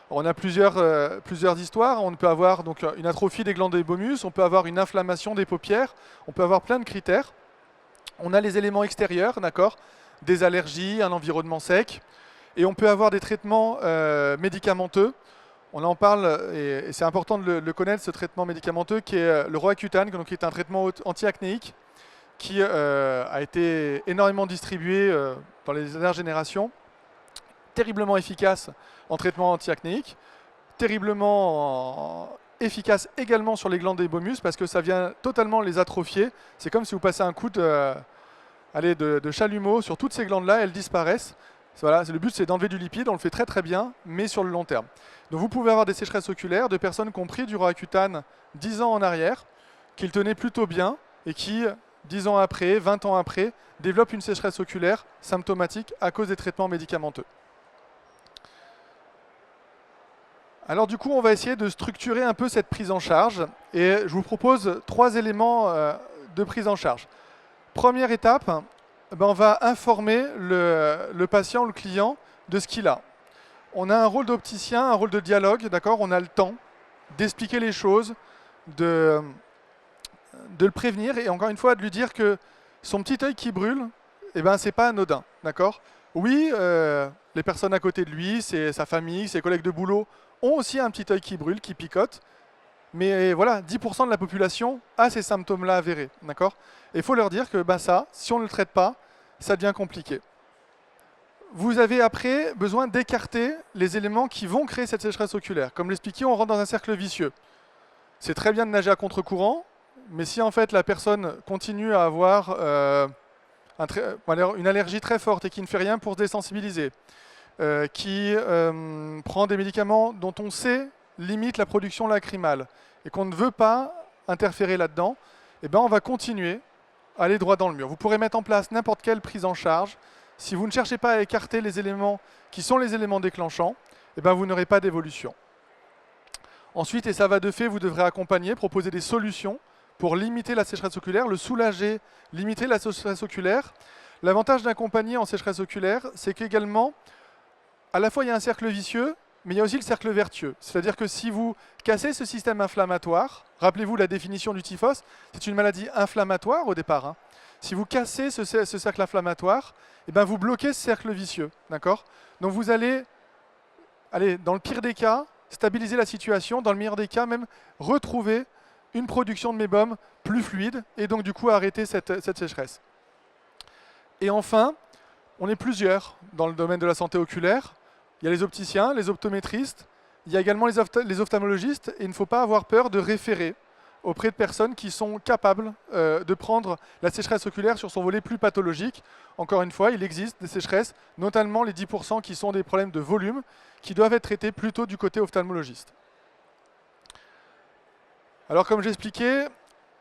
On a plusieurs histoires. On peut avoir donc une atrophie des glandes hypomuses, on peut avoir une inflammation des paupières, on peut avoir plein de critères. On a les éléments extérieurs, d'accord, des allergies, un environnement sec, et on peut avoir des traitements médicamenteux. On en parle, et c'est important de le connaître, ce traitement médicamenteux qui est le Roaccutane, qui est un traitement anti-acnéique qui a été énormément distribué dans les dernières générations, terriblement efficace en traitement anti-acnéique, terriblement efficace également sur les glandes hypomuses parce que ça vient totalement les atrophier. C'est comme si vous passez un coup de chalumeau sur toutes ces glandes-là, elles disparaissent. Voilà, le but c'est d'enlever du lipide, on le fait très très bien, mais sur le long terme. Donc vous pouvez avoir des sécheresses oculaires de personnes qui ont pris du Roaccutane 10 ans en arrière, qui le tenaient plutôt bien, et qui, 10 ans après, 20 ans après, développent une sécheresse oculaire symptomatique à cause des traitements médicamenteux. Alors du coup, on va essayer de structurer un peu cette prise en charge, et je vous propose 3 éléments de prise en charge. Première étape, on va informer le patient, le client, de ce qu'il a. On a un rôle d'opticien, un rôle de dialogue, d'accord? On a le temps d'expliquer les choses, de le prévenir et encore une fois de lui dire que son petit œil qui brûle, eh ben, c'est pas anodin, d'accord? Oui, les personnes à côté de lui, sa famille, ses collègues de boulot ont aussi un petit œil qui brûle, qui picote, mais voilà, 10% de la population a ces symptômes-là avérés, d'accord? Et il faut leur dire que ça, si on ne le traite pas, ça devient compliqué. Vous avez après besoin d'écarter les éléments qui vont créer cette sécheresse oculaire. Comme l'expliqué, on rentre dans un cercle vicieux. C'est très bien de nager à contre-courant, mais si en fait la personne continue à avoir une allergie très forte et qui ne fait rien pour se désensibiliser, qui prend des médicaments dont on sait limite la production lacrymale et qu'on ne veut pas interférer là-dedans, eh ben on va continuer à aller droit dans le mur. Vous pourrez mettre en place n'importe quelle prise en charge. Si vous ne cherchez pas à écarter les éléments qui sont les éléments déclenchants, eh ben vous n'aurez pas d'évolution. Ensuite, et ça va de fait, vous devrez accompagner, proposer des solutions pour limiter la sécheresse oculaire, le soulager, limiter la sécheresse oculaire. L'avantage d'accompagner en sécheresse oculaire, c'est qu'également, à la fois il y a un cercle vicieux, mais il y a aussi le cercle vertueux. C'est-à-dire que si vous cassez ce système inflammatoire, rappelez-vous la définition du typhos, c'est une maladie inflammatoire au départ. Si vous cassez ce cercle inflammatoire, eh ben vous bloquez ce cercle vicieux. D'accord? Donc vous allez, dans le pire des cas, stabiliser la situation, dans le meilleur des cas même, retrouver une production de mébum plus fluide et donc du coup arrêter cette sécheresse. Et enfin, On est plusieurs dans le domaine de la santé oculaire. Il y a les opticiens, les optométristes, il y a également les ophtalmologistes, et il ne faut pas avoir peur de référer auprès de personnes qui sont capables de prendre la sécheresse oculaire sur son volet plus pathologique. Encore une fois, il existe des sécheresses, notamment les 10% qui sont des problèmes de volume, qui doivent être traités plutôt du côté ophtalmologiste. Alors comme j'expliquais,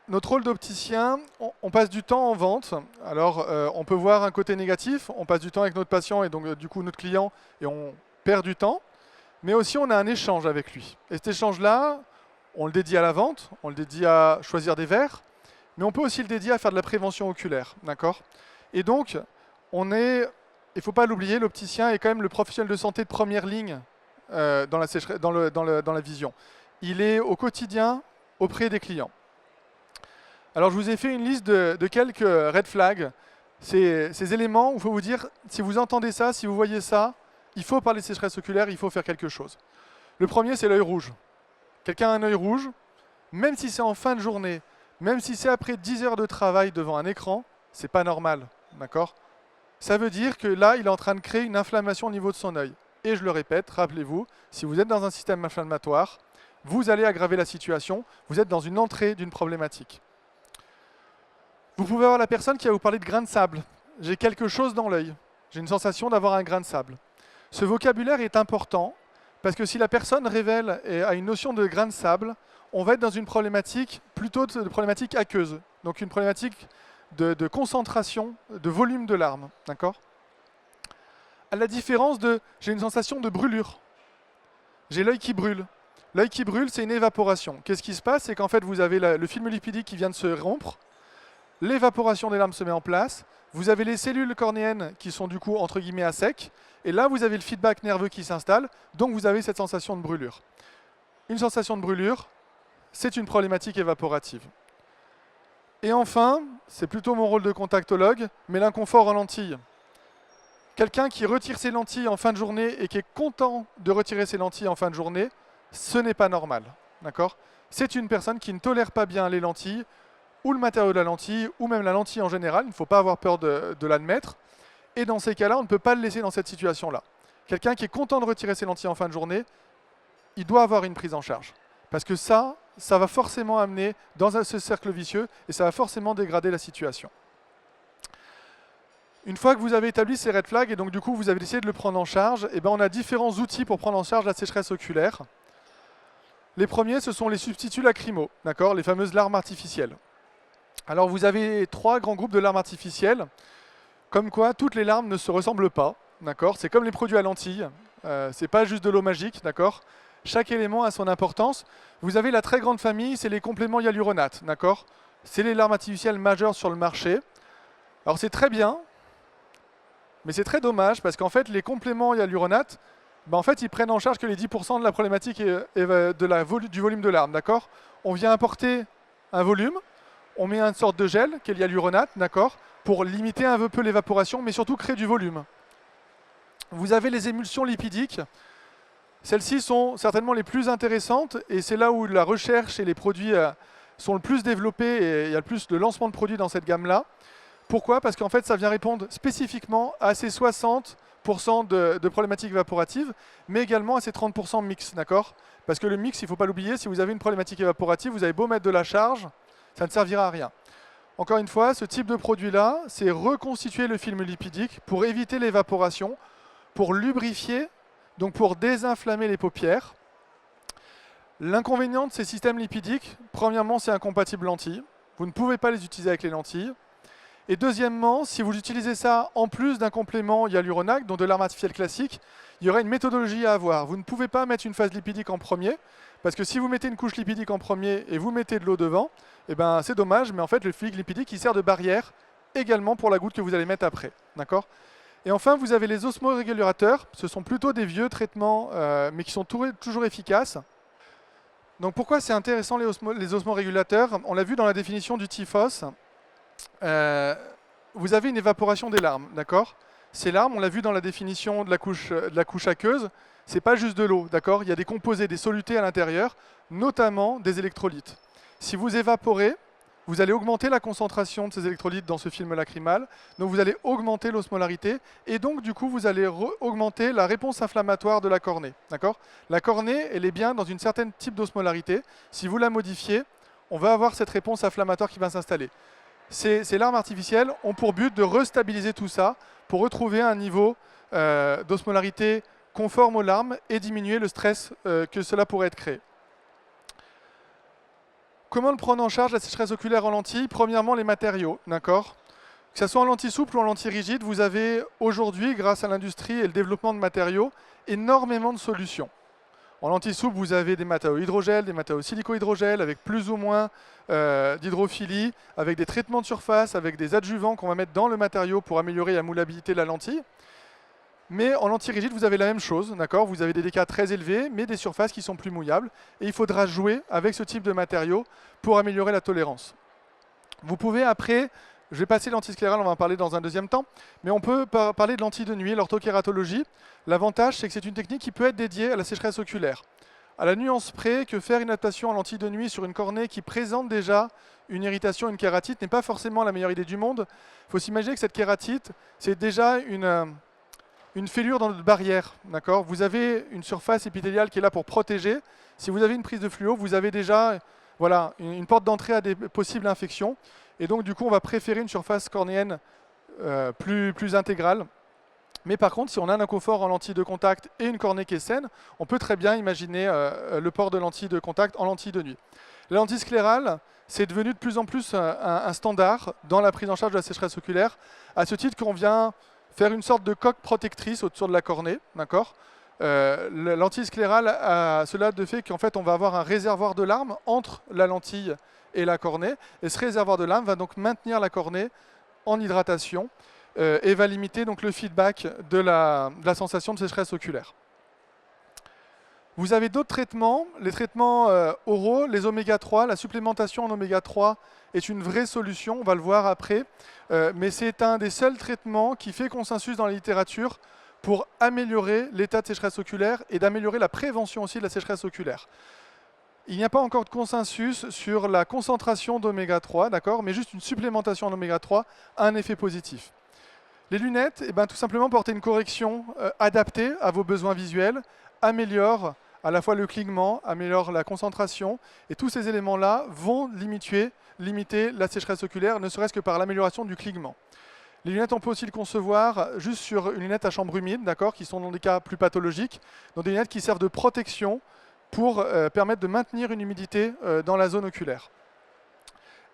notre rôle d'opticien, on passe du temps en vente. Alors on peut voir un côté négatif, on passe du temps avec notre patient et donc du coup notre client et on perd du temps. Mais aussi on a un échange avec lui. Et cet échange-là, on le dédie à la vente, on le dédie à choisir des verres, mais on peut aussi le dédier à faire de la prévention oculaire, d'accord? Et donc, il ne faut pas l'oublier, l'opticien est quand même le professionnel de santé de première ligne dans la vision. Il est au quotidien auprès des clients. Alors, je vous ai fait une liste de quelques red flags, ces éléments où il faut vous dire, si vous entendez ça, si vous voyez ça, il faut parler de sécheresse oculaire, il faut faire quelque chose. Le premier, c'est l'œil rouge. Quelqu'un a un œil rouge, même si c'est en fin de journée, même si c'est après 10 heures de travail devant un écran, c'est pas normal, d'accord? Ça veut dire que là, il est en train de créer une inflammation au niveau de son œil. Et je le répète, rappelez-vous, si vous êtes dans un système inflammatoire, vous allez aggraver la situation, vous êtes dans une entrée d'une problématique. Vous pouvez avoir la personne qui va vous parler de grain de sable. J'ai quelque chose dans l'œil, j'ai une sensation d'avoir un grain de sable. Ce vocabulaire est important, parce que si la personne révèle et a une notion de grain de sable, on va être dans une problématique plutôt de problématique aqueuse, donc une problématique de concentration, de volume de larmes, d'accord? À la différence de j'ai une sensation de brûlure, j'ai l'œil qui brûle. L'œil qui brûle, c'est une évaporation. Qu'est-ce qui se passe? C'est qu'en fait, vous avez le film lipidique qui vient de se rompre, l'évaporation des larmes se met en place, vous avez les cellules cornéennes qui sont du coup entre guillemets à sec, et là vous avez le feedback nerveux qui s'installe, donc vous avez cette sensation de brûlure. Une sensation de brûlure, c'est une problématique évaporative. Et enfin, c'est plutôt mon rôle de contactologue, mais l'inconfort en lentilles. Quelqu'un qui retire ses lentilles en fin de journée et qui est content de retirer ses lentilles en fin de journée, ce n'est pas normal. D'accord? C'est une personne qui ne tolère pas bien les lentilles, ou le matériau de la lentille, ou même la lentille en général. Il ne faut pas avoir peur de l'admettre. Et dans ces cas-là, on ne peut pas le laisser dans cette situation-là. Quelqu'un qui est content de retirer ses lentilles en fin de journée, il doit avoir une prise en charge. Parce que ça va forcément amener dans ce cercle vicieux et ça va forcément dégrader la situation. Une fois que vous avez établi ces red flags et donc du coup vous avez décidé de le prendre en charge, et ben on a différents outils pour prendre en charge la sécheresse oculaire. Les premiers, ce sont les substituts lacrymaux, d'accord, les fameuses larmes artificielles. Alors vous avez 3 grands groupes de larmes artificielles, comme quoi toutes les larmes ne se ressemblent pas, d'accord. C'est comme les produits à lentilles, c'est pas juste de l'eau magique, d'accord. Chaque élément a son importance. Vous avez la très grande famille, c'est les compléments hyaluronates, d'accord. C'est les larmes artificielles majeures sur le marché. Alors c'est très bien, mais c'est très dommage parce qu'en fait les compléments hyaluronates, en fait ils prennent en charge que les 10% de la problématique du volume de larmes, d'accord. On vient apporter un volume, on met une sorte de gel, qui est le hyaluronate, d'accord, pour limiter un peu l'évaporation, mais surtout créer du volume. Vous avez les émulsions lipidiques. Celles-ci sont certainement les plus intéressantes, et c'est là où la recherche et les produits sont le plus développés, et il y a le plus de lancement de produits dans cette gamme-là. Pourquoi? Parce qu'en fait, ça vient répondre spécifiquement à ces 60% de problématiques évaporatives, mais également à ces 30% mix, d'accord? Parce que le mix, il ne faut pas l'oublier, si vous avez une problématique évaporative, vous avez beau mettre de la charge, ça ne servira à rien. Encore une fois, ce type de produit-là, c'est reconstituer le film lipidique pour éviter l'évaporation, pour lubrifier, donc pour désinflammer les paupières. L'inconvénient de ces systèmes lipidiques, premièrement, c'est incompatible lentilles. Vous ne pouvez pas les utiliser avec les lentilles. Et deuxièmement, si vous utilisez ça en plus d'un complément hyaluronate, donc de larmes artificielles classique, il y aurait une méthodologie à avoir. Vous ne pouvez pas mettre une phase lipidique en premier, parce que si vous mettez une couche lipidique en premier et vous mettez de l'eau devant, eh ben, c'est dommage, mais en fait le fluide lipidique il sert de barrière également pour la goutte que vous allez mettre après. D'accord ? Et enfin, vous avez les osmorégulateurs. Ce sont plutôt des vieux traitements, mais qui sont toujours efficaces. Donc pourquoi c'est intéressant les osmorégulateurs? On l'a vu dans la définition du TIFOS. Vous avez une évaporation des larmes, d'accord? Ces larmes, on l'a vu dans la définition de la couche aqueuse, c'est pas juste de l'eau, d'accord? Il y a des composés, des solutés à l'intérieur, notamment des électrolytes. Si vous évaporez, vous allez augmenter la concentration de ces électrolytes dans ce film lacrymal, donc vous allez augmenter l'osmolarité, et donc du coup vous allez augmenter la réponse inflammatoire de la cornée. D'accord ? La cornée, elle est bien dans une certaine type d'osmolarité. Si vous la modifiez, on va avoir cette réponse inflammatoire qui va s'installer. Ces larmes artificielles ont pour but de restabiliser tout ça, pour retrouver un niveau d'osmolarité conforme aux larmes et diminuer le stress que cela pourrait être créé. Comment le prendre en charge, la sécheresse oculaire en lentille? Premièrement, les matériaux, d'accord? Que ce soit en lentille souple ou en lentille rigide, vous avez aujourd'hui, grâce à l'industrie et le développement de matériaux, énormément de solutions. En lentille souple, vous avez des matériaux hydrogel, des matériaux silico-hydrogel, avec plus ou moins d'hydrophilie, avec des traitements de surface, avec des adjuvants qu'on va mettre dans le matériau pour améliorer la moulabilité de la lentille. Mais en lentille rigide, vous avez la même chose, d'accord? Vous avez des dégâts très élevés, mais des surfaces qui sont plus mouillables. Et il faudra jouer avec ce type de matériaux pour améliorer la tolérance. Vous pouvez après, je vais passer l'antisclérale, on va en parler dans un deuxième temps, mais on peut parler de lentille de nuit, l'orthokératologie. L'avantage, c'est que c'est une technique qui peut être dédiée à la sécheresse oculaire. À la nuance près que faire une adaptation en lentille de nuit sur une cornée qui présente déjà une irritation, une kératite, n'est pas forcément la meilleure idée du monde. Il faut s'imaginer que cette kératite, c'est déjà une fêlure dans notre barrière, d'accord? Vous avez une surface épithéliale qui est là pour protéger. Si vous avez une prise de fluo, vous avez déjà voilà, une porte d'entrée à des possibles infections. Et donc, du coup, on va préférer une surface cornéenne plus intégrale. Mais par contre, si on a un inconfort en lentille de contact et une cornée qui est saine, on peut très bien imaginer le port de lentilles de contact en lentille de nuit. La lentille sclérale, c'est devenu de plus en plus un standard dans la prise en charge de la sécheresse oculaire, à ce titre qu'on vient faire une sorte de coque protectrice autour de la cornée, d'accord? La lentille sclérale a cela de fait qu'en fait on va avoir un réservoir de larmes entre la lentille et la cornée, et ce réservoir de larmes va donc maintenir la cornée en hydratation et va limiter donc le feedback de la sensation de sécheresse oculaire. Vous avez d'autres traitements, les traitements oraux, les oméga 3, la supplémentation en oméga 3 est une vraie solution, on va le voir après, mais c'est un des seuls traitements qui fait consensus dans la littérature pour améliorer l'état de sécheresse oculaire et d'améliorer la prévention aussi de la sécheresse oculaire. Il n'y a pas encore de consensus sur la concentration d'oméga 3, d'accord, mais juste une supplémentation en oméga 3 a un effet positif. Les lunettes, eh ben, tout simplement porter une correction adaptée à vos besoins visuels, améliore à la fois le clignement, améliore la concentration, et tous ces éléments-là vont limiter la sécheresse oculaire, ne serait-ce que par l'amélioration du clignement. Les lunettes, on peut aussi le concevoir juste sur une lunette à chambre humide, d'accord, qui sont dans des cas plus pathologiques, donc des lunettes qui servent de protection pour permettre de maintenir une humidité dans la zone oculaire.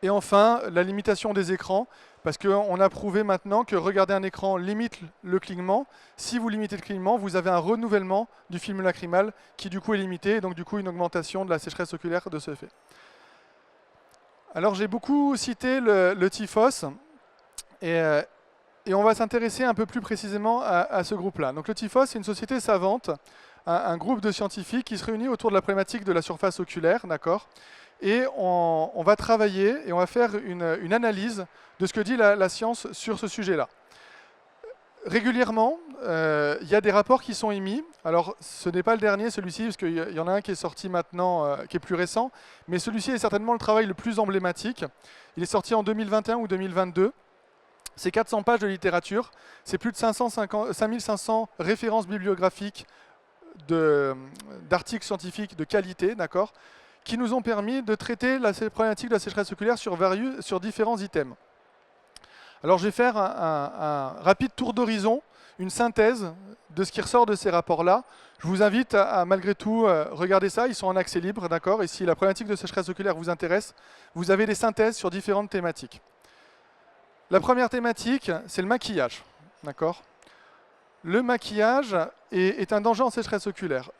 Et enfin, la limitation des écrans, parce qu'on a prouvé maintenant que regarder un écran limite le clignement. Si vous limitez le clignement, vous avez un renouvellement du film lacrymal qui du coup est limité, et donc du coup une augmentation de la sécheresse oculaire de ce fait. Alors j'ai beaucoup cité le TIFOS, et on va s'intéresser un peu plus précisément à ce groupe-là. Donc le TIFOS, c'est une société savante, un groupe de scientifiques qui se réunit autour de la problématique de la surface oculaire, d'accord? Et on va travailler et on va faire une analyse de ce que dit la science sur ce sujet-là. Régulièrement, il y a des rapports qui sont émis. Alors, ce n'est pas le dernier, celui-ci, parce qu'il y en a un qui est sorti maintenant, qui est plus récent. Mais celui-ci est certainement le travail le plus emblématique. Il est sorti en 2021 ou 2022. C'est 400 pages de littérature. C'est plus de 5500 références bibliographiques d'articles scientifiques de qualité, d'accord, qui nous ont permis de traiter la problématique de la sécheresse oculaire sur différents items. Alors je vais faire un rapide tour d'horizon, une synthèse de ce qui ressort de ces rapports-là. Je vous invite à malgré tout regarder ça, ils sont en accès libre, d'accord, et si la problématique de sécheresse oculaire vous intéresse, vous avez des synthèses sur différentes thématiques. La première thématique, c'est le maquillage, d'accord. Le maquillage est un danger en sécheresse oculaire.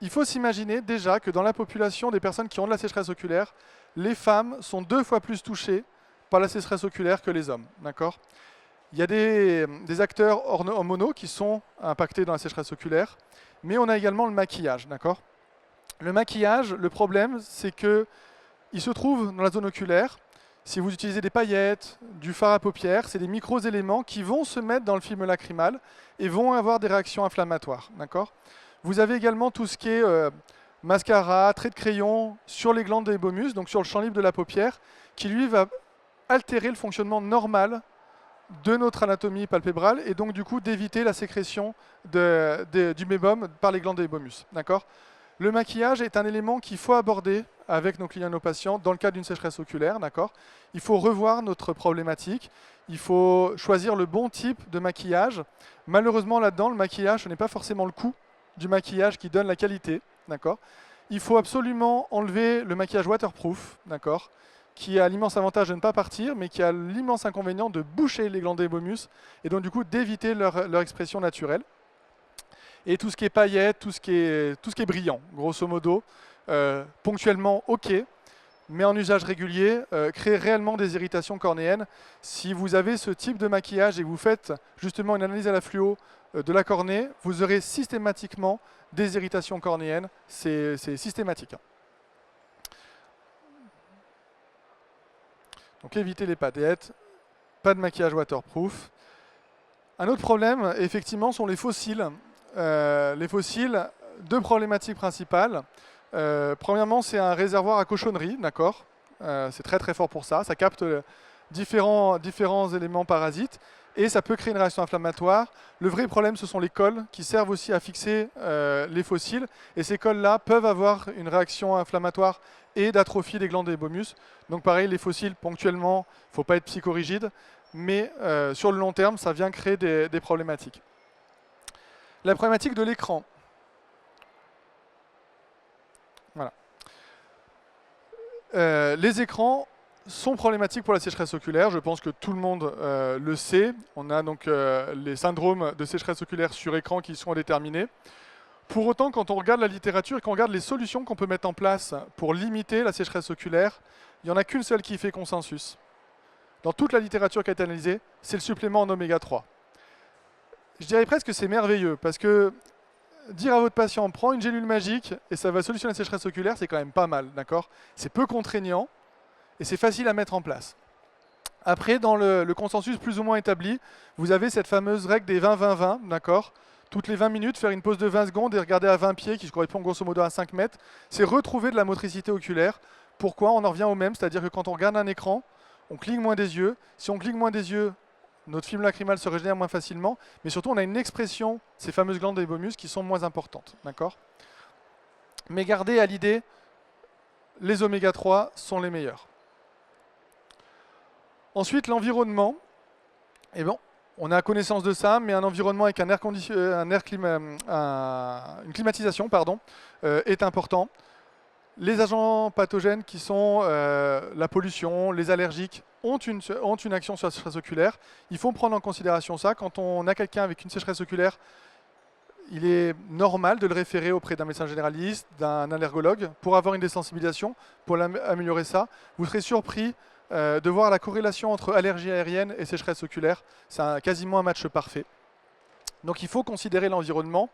Il faut s'imaginer déjà que dans la population des personnes qui ont de la sécheresse oculaire, les femmes sont 2 fois plus touchées par la sécheresse oculaire que les hommes. D'accord ? Il y a des acteurs hormonaux qui sont impactés dans la sécheresse oculaire, mais on a également le maquillage. D'accord ? Le maquillage, le problème, c'est qu'il se trouve dans la zone oculaire. Si vous utilisez des paillettes, du fard à paupières, c'est des micro-éléments qui vont se mettre dans le film lacrymal et vont avoir des réactions inflammatoires. D'accord ? Vous avez également tout ce qui est mascara, trait de crayon sur les glandes des hypomuses, donc sur le champ libre de la paupière, qui lui va altérer le fonctionnement normal de notre anatomie palpébrale et donc du coup d'éviter la sécrétion du mébum par les glandes de Hébomus. D'accord ? Le maquillage est un élément qu'il faut aborder avec nos clients et nos patients dans le cadre d'une sécheresse oculaire. D'accord ? Il faut revoir notre problématique, il faut choisir le bon type de maquillage. Malheureusement là-dedans, le maquillage, ce n'est pas forcément le coût du maquillage qui donne la qualité. D'accord ? Il faut absolument enlever le maquillage waterproof, d'accord, qui a l'immense avantage de ne pas partir, mais qui a l'immense inconvénient de boucher les glandes d'Hébomus et donc du coup d'éviter leur expression naturelle. Et tout ce qui est paillettes, tout ce qui est brillant, grosso modo, ponctuellement ok, mais en usage régulier, crée réellement des irritations cornéennes. Si vous avez ce type de maquillage et que vous faites justement une analyse à la fluo de la cornée, vous aurez systématiquement des irritations cornéennes, c'est systématique. Donc évitez les paillettes, pas de maquillage waterproof. Un autre problème, effectivement, sont les fossiles. Les fossiles, deux problématiques principales. Premièrement, c'est un réservoir à cochonnerie, d'accord. C'est très très fort pour ça. Ça capte différents éléments parasites et ça peut créer une réaction inflammatoire. Le vrai problème, ce sont les cols qui servent aussi à fixer les fossiles. Et ces cols-là peuvent avoir une réaction inflammatoire et d'atrophie des glandes d'Hébomus. Donc pareil, les fossiles, ponctuellement, il ne faut pas être psychorigide, mais sur le long terme, ça vient créer des problématiques. La problématique de l'écran. Voilà. Les écrans sont problématiques pour la sécheresse oculaire. Je pense que tout le monde le sait. On a donc les syndromes de sécheresse oculaire sur écran qui sont déterminés. Pour autant, quand on regarde la littérature et qu'on regarde les solutions qu'on peut mettre en place pour limiter la sécheresse oculaire, il n'y en a qu'une seule qui fait consensus. Dans toute la littérature qui a été analysée, c'est le supplément en oméga 3. Je dirais presque que c'est merveilleux, parce que dire à votre patient, prends une gélule magique et ça va solutionner la sécheresse oculaire, c'est quand même pas mal, d'accord ? C'est peu contraignant et c'est facile à mettre en place. Après, dans le consensus plus ou moins établi, vous avez cette fameuse règle des 20-20-20, d'accord ? Toutes les 20 minutes, faire une pause de 20 secondes et regarder à 20 pieds, qui correspond grosso modo à 5 mètres, c'est retrouver de la motricité oculaire. Pourquoi ? On en revient au même, c'est-à-dire que quand on regarde un écran, on cligne moins des yeux. Si on cligne moins des yeux, notre film lacrymal se régénère moins facilement, mais surtout on a une expression, ces fameuses glandes d'Hébomus, qui sont moins importantes. D'accord ? Mais gardez à l'idée, les oméga 3 sont les meilleurs. Ensuite, l'environnement. Eh bon, on a connaissance de ça, mais un environnement avec une climatisation est important. Les agents pathogènes qui sont la pollution, les allergiques, ont une action sur la sécheresse oculaire. Il faut prendre en considération ça. Quand on a quelqu'un avec une sécheresse oculaire, il est normal de le référer auprès d'un médecin généraliste, d'un allergologue, pour avoir une désensibilisation, pour améliorer ça. Vous serez surpris de voir la corrélation entre allergie aérienne et sécheresse oculaire. C'est quasiment un match parfait. Donc il faut considérer l'environnement.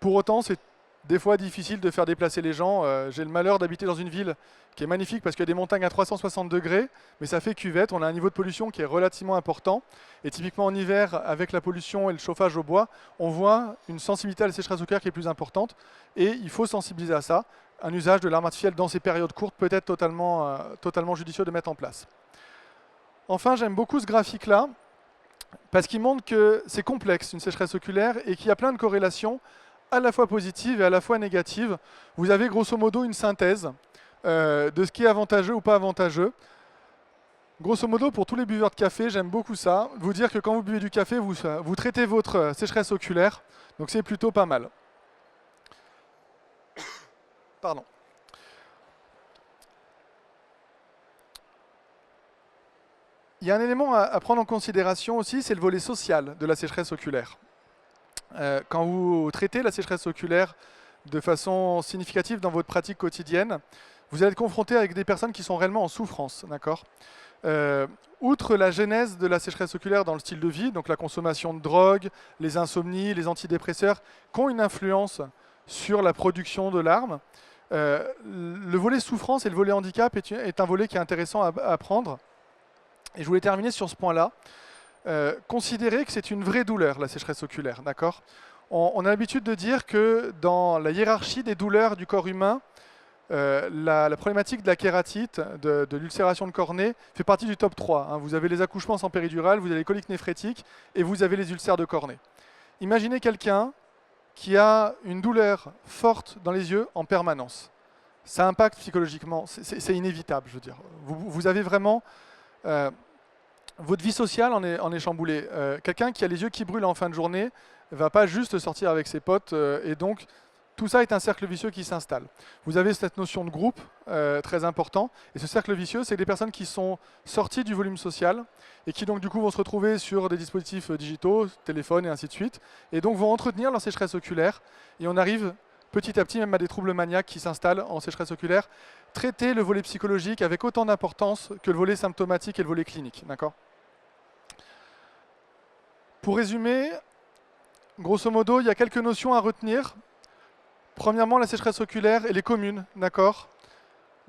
Pour autant, c'est des fois difficile de faire déplacer les gens. J'ai le malheur d'habiter dans une ville qui est magnifique parce qu'il y a des montagnes à 360 degrés, mais ça fait cuvette. On a un niveau de pollution qui est relativement important. Et typiquement en hiver, avec la pollution et le chauffage au bois, on voit une sensibilité à la sécheresse oculaire qui est plus importante. Et il faut sensibiliser à ça. Un usage de l'arme artificielle dans ces périodes courtes peut être totalement judicieux de mettre en place. Enfin, j'aime beaucoup ce graphique-là parce qu'il montre que c'est complexe, une sécheresse oculaire, et qu'il y a plein de corrélations à la fois positives et à la fois négatives. Vous avez grosso modo une synthèse de ce qui est avantageux ou pas avantageux. Grosso modo, pour tous les buveurs de café, j'aime beaucoup ça. Vous dire que quand vous buvez du café, vous traitez votre sécheresse oculaire. Donc c'est plutôt pas mal. Pardon. Il y a un élément à prendre en considération aussi, c'est le volet social de la sécheresse oculaire. Quand vous traitez la sécheresse oculaire de façon significative dans votre pratique quotidienne, vous allez être confronté avec des personnes qui sont réellement en souffrance, d'accord ? Outre la genèse de la sécheresse oculaire dans le style de vie, donc la consommation de drogue, les insomnies, les antidépresseurs, qui ont une influence sur la production de larmes, le volet souffrance et le volet handicap est un volet qui est intéressant à prendre. Et je voulais terminer sur ce point-là. Considérez que c'est une vraie douleur, la sécheresse oculaire, d'accord ? On a l'habitude de dire que dans la hiérarchie des douleurs du corps humain, La problématique de la kératite, de l'ulcération de cornée, fait partie du top 3. Hein. Vous avez les accouchements sans péridurale, vous avez les coliques néphrétiques et vous avez les ulcères de cornée. Imaginez quelqu'un qui a une douleur forte dans les yeux en permanence. Ça impacte psychologiquement, c'est inévitable, je veux dire. Vous avez vraiment... votre vie sociale en est chamboulée. Quelqu'un qui a les yeux qui brûlent en fin de journée ne va pas juste sortir avec ses potes et donc tout ça est un cercle vicieux qui s'installe. Vous avez cette notion de groupe très important et ce cercle vicieux, c'est des personnes qui sont sorties du volume social et qui donc du coup vont se retrouver sur des dispositifs digitaux, téléphones et ainsi de suite et donc vont entretenir leur sécheresse oculaire et on arrive petit à petit même à des troubles maniaques qui s'installent en sécheresse oculaire. Traiter le volet psychologique avec autant d'importance que le volet symptomatique et le volet clinique. D'accord ? Pour résumer, grosso modo, il y a quelques notions à retenir. Premièrement, la sécheresse oculaire, elle est commune, d'accord ?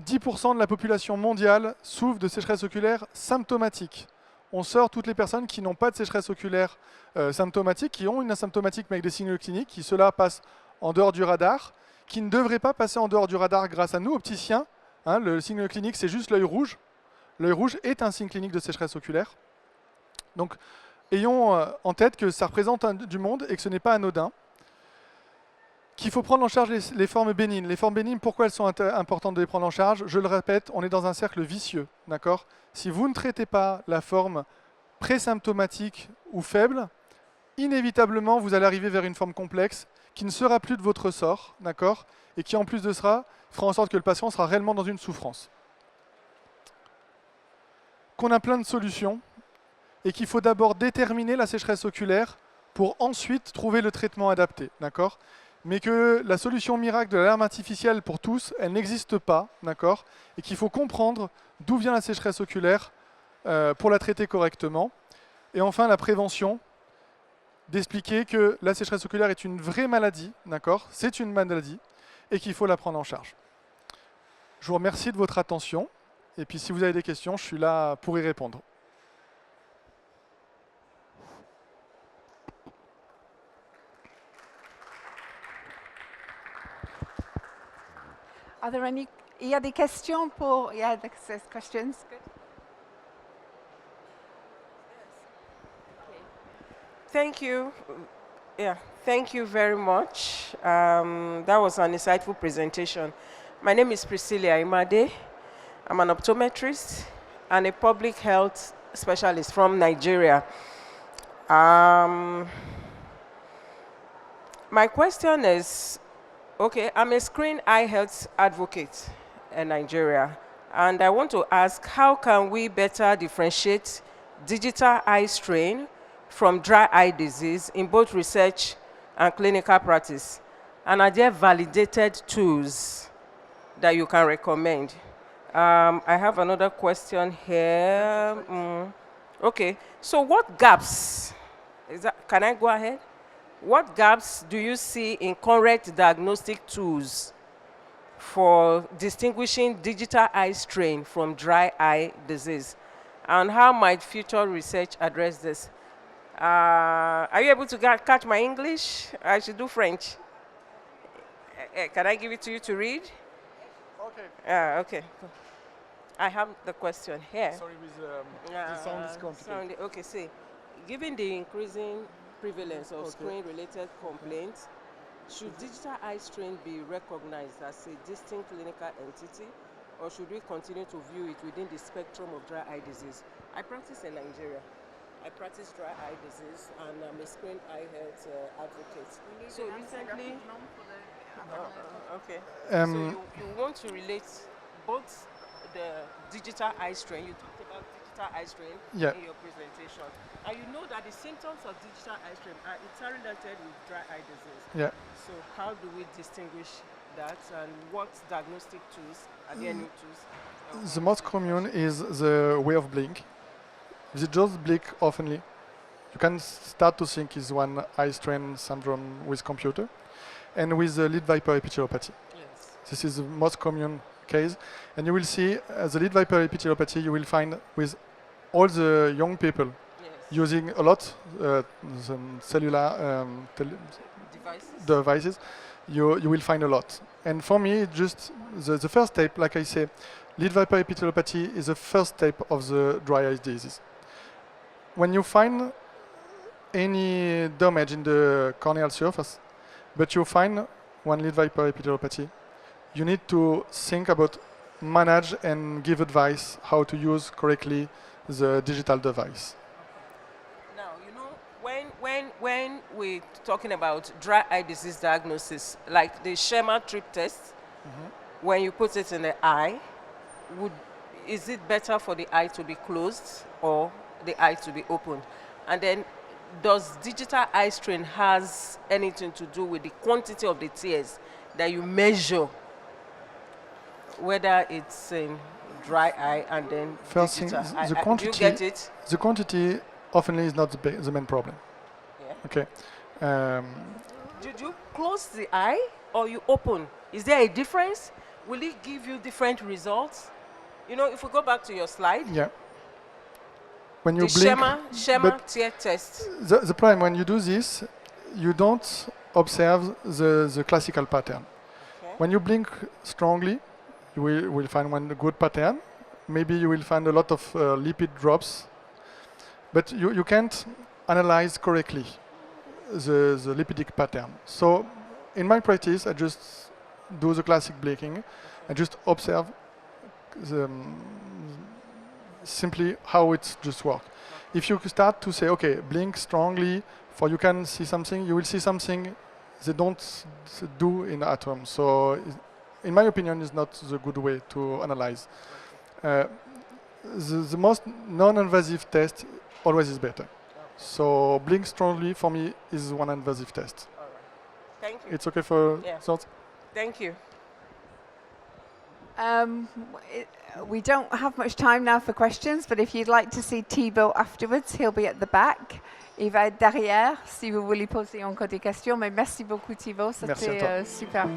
10% de la population mondiale souffre de sécheresse oculaire symptomatique. On sort toutes les personnes qui n'ont pas de sécheresse oculaire symptomatique, qui ont une asymptomatique mais avec des signaux cliniques, qui cela passe en dehors du radar, qui ne devraient pas passer en dehors du radar grâce à nous, opticiens. Hein, le signe clinique, c'est juste l'œil rouge. L'œil rouge est un signe clinique de sécheresse oculaire. Donc, ayons en tête que ça représente du monde et que ce n'est pas anodin. Qu'il faut prendre en charge les formes bénignes. Les formes bénignes, pourquoi elles sont importantes de les prendre en charge? Je le répète, on est dans un cercle vicieux. D'accord ? Si vous ne traitez pas la forme présymptomatique ou faible, inévitablement, vous allez arriver vers une forme complexe qui ne sera plus de votre ressort, d'accord ? Et qui, en plus de cela, fera en sorte que le patient sera réellement dans une souffrance. Qu'on a plein de solutions et qu'il faut d'abord déterminer la sécheresse oculaire pour ensuite trouver le traitement adapté, d'accord ? Mais que la solution miracle de l'alarme artificielle pour tous, elle n'existe pas, d'accord ? Et qu'il faut comprendre d'où vient la sécheresse oculaire pour la traiter correctement. Et enfin, la prévention, d'expliquer que la sécheresse oculaire est une vraie maladie, d'accord ? C'est une maladie et qu'il faut la prendre en charge. Je vous remercie de votre attention et puis si vous avez des questions, je suis là pour y répondre. Are there any? Il y a des questions pour? Yeah, there's questions. Good. Thank you. Yeah, thank you very much. That was an insightful presentation. My name is Priscilla Imade. I'm an optometrist and a public health specialist from Nigeria. My question is, okay, I'm a screen eye health advocate in Nigeria, and I want to ask, how can we better differentiate digital eye strain from dry eye disease in both research and clinical practice? And are there validated tools that you can recommend? I have another question here. Okay, so what gaps, can I go ahead? What gaps do you see in current diagnostic tools for distinguishing digital eye strain from dry eye disease? And how might future research address this? Are you able to catch my English? I should do French. Can I give it to you to read? Okay. Okay. I have the question here. Sorry, the sound is complicated. Okay, see, given the increasing prevalence of screen-related complaints, should digital eye strain be recognized as a distinct clinical entity, or should we continue to view it within the spectrum of dry eye disease? I practice in Nigeria. I practice dry eye disease, and I'm a screen eye health advocate. So recently, okay. So you want to relate both the digital eye strain, you talked about digital eye strain in your presentation, and you know that the symptoms of digital eye strain are interrelated with dry eye disease. Yeah. So how do we distinguish that, and what diagnostic tools, are there any tools? The most common is the way of blink. If you just blink oftenly, you can start to think it's one eye strain syndrome with computer, and with the lead viper epithelopathy. Yes. This is the most common case, and you will see the lead viper epithelopathy you will find with all the young people using a lot the cellular devices. You will find a lot, And for me, just the first step, like I say, lead viper epithelopathy is the first step of the dry eye disease. When you find any damage in the corneal surface, but you find one lead viper epithelopathy, you need to think about manage and give advice how to use correctly the digital device. Now, you know, when we're talking about dry eye disease diagnosis, like the Schema trip test, when you put it in the eye, is it better for the eye to be closed or the eye to be opened? And then, does digital eye strain has anything to do with the quantity of the tears that you measure, whether it's in dry eye and then First thing, digital? the Do you quantity, get it? the quantity often is not the main problem. Yeah. Okay. Did you close the eye or you open? Is there a difference? Will it give you different results? You know, if we go back to your slide, Yeah. When you the blink, Schema but tear test. the problem when you do this, you don't observe the classical pattern. Okay. When you blink strongly, you will find one good pattern. Maybe you will find a lot of lipid drops, but you can't analyze correctly the lipidic pattern. So in my practice, I just do the classic blinking. I just observe simply how it just works. If you start to say, okay, blink strongly, for you can see something, you will see something they don't do in at home. So in my opinion, is not the good way to analyze. The most non-invasive test always is better. So blink strongly for me is one invasive test. All right. Thank you. It's okay for Yeah. thoughts? Thank you. We don't have much time now for questions, but if you'd like to see Thibaut afterwards, he'll be at the back. Il va être derrière si vous voulez poser encore des questions. Mais merci beaucoup Thibaut, Merci à toi. c'était super.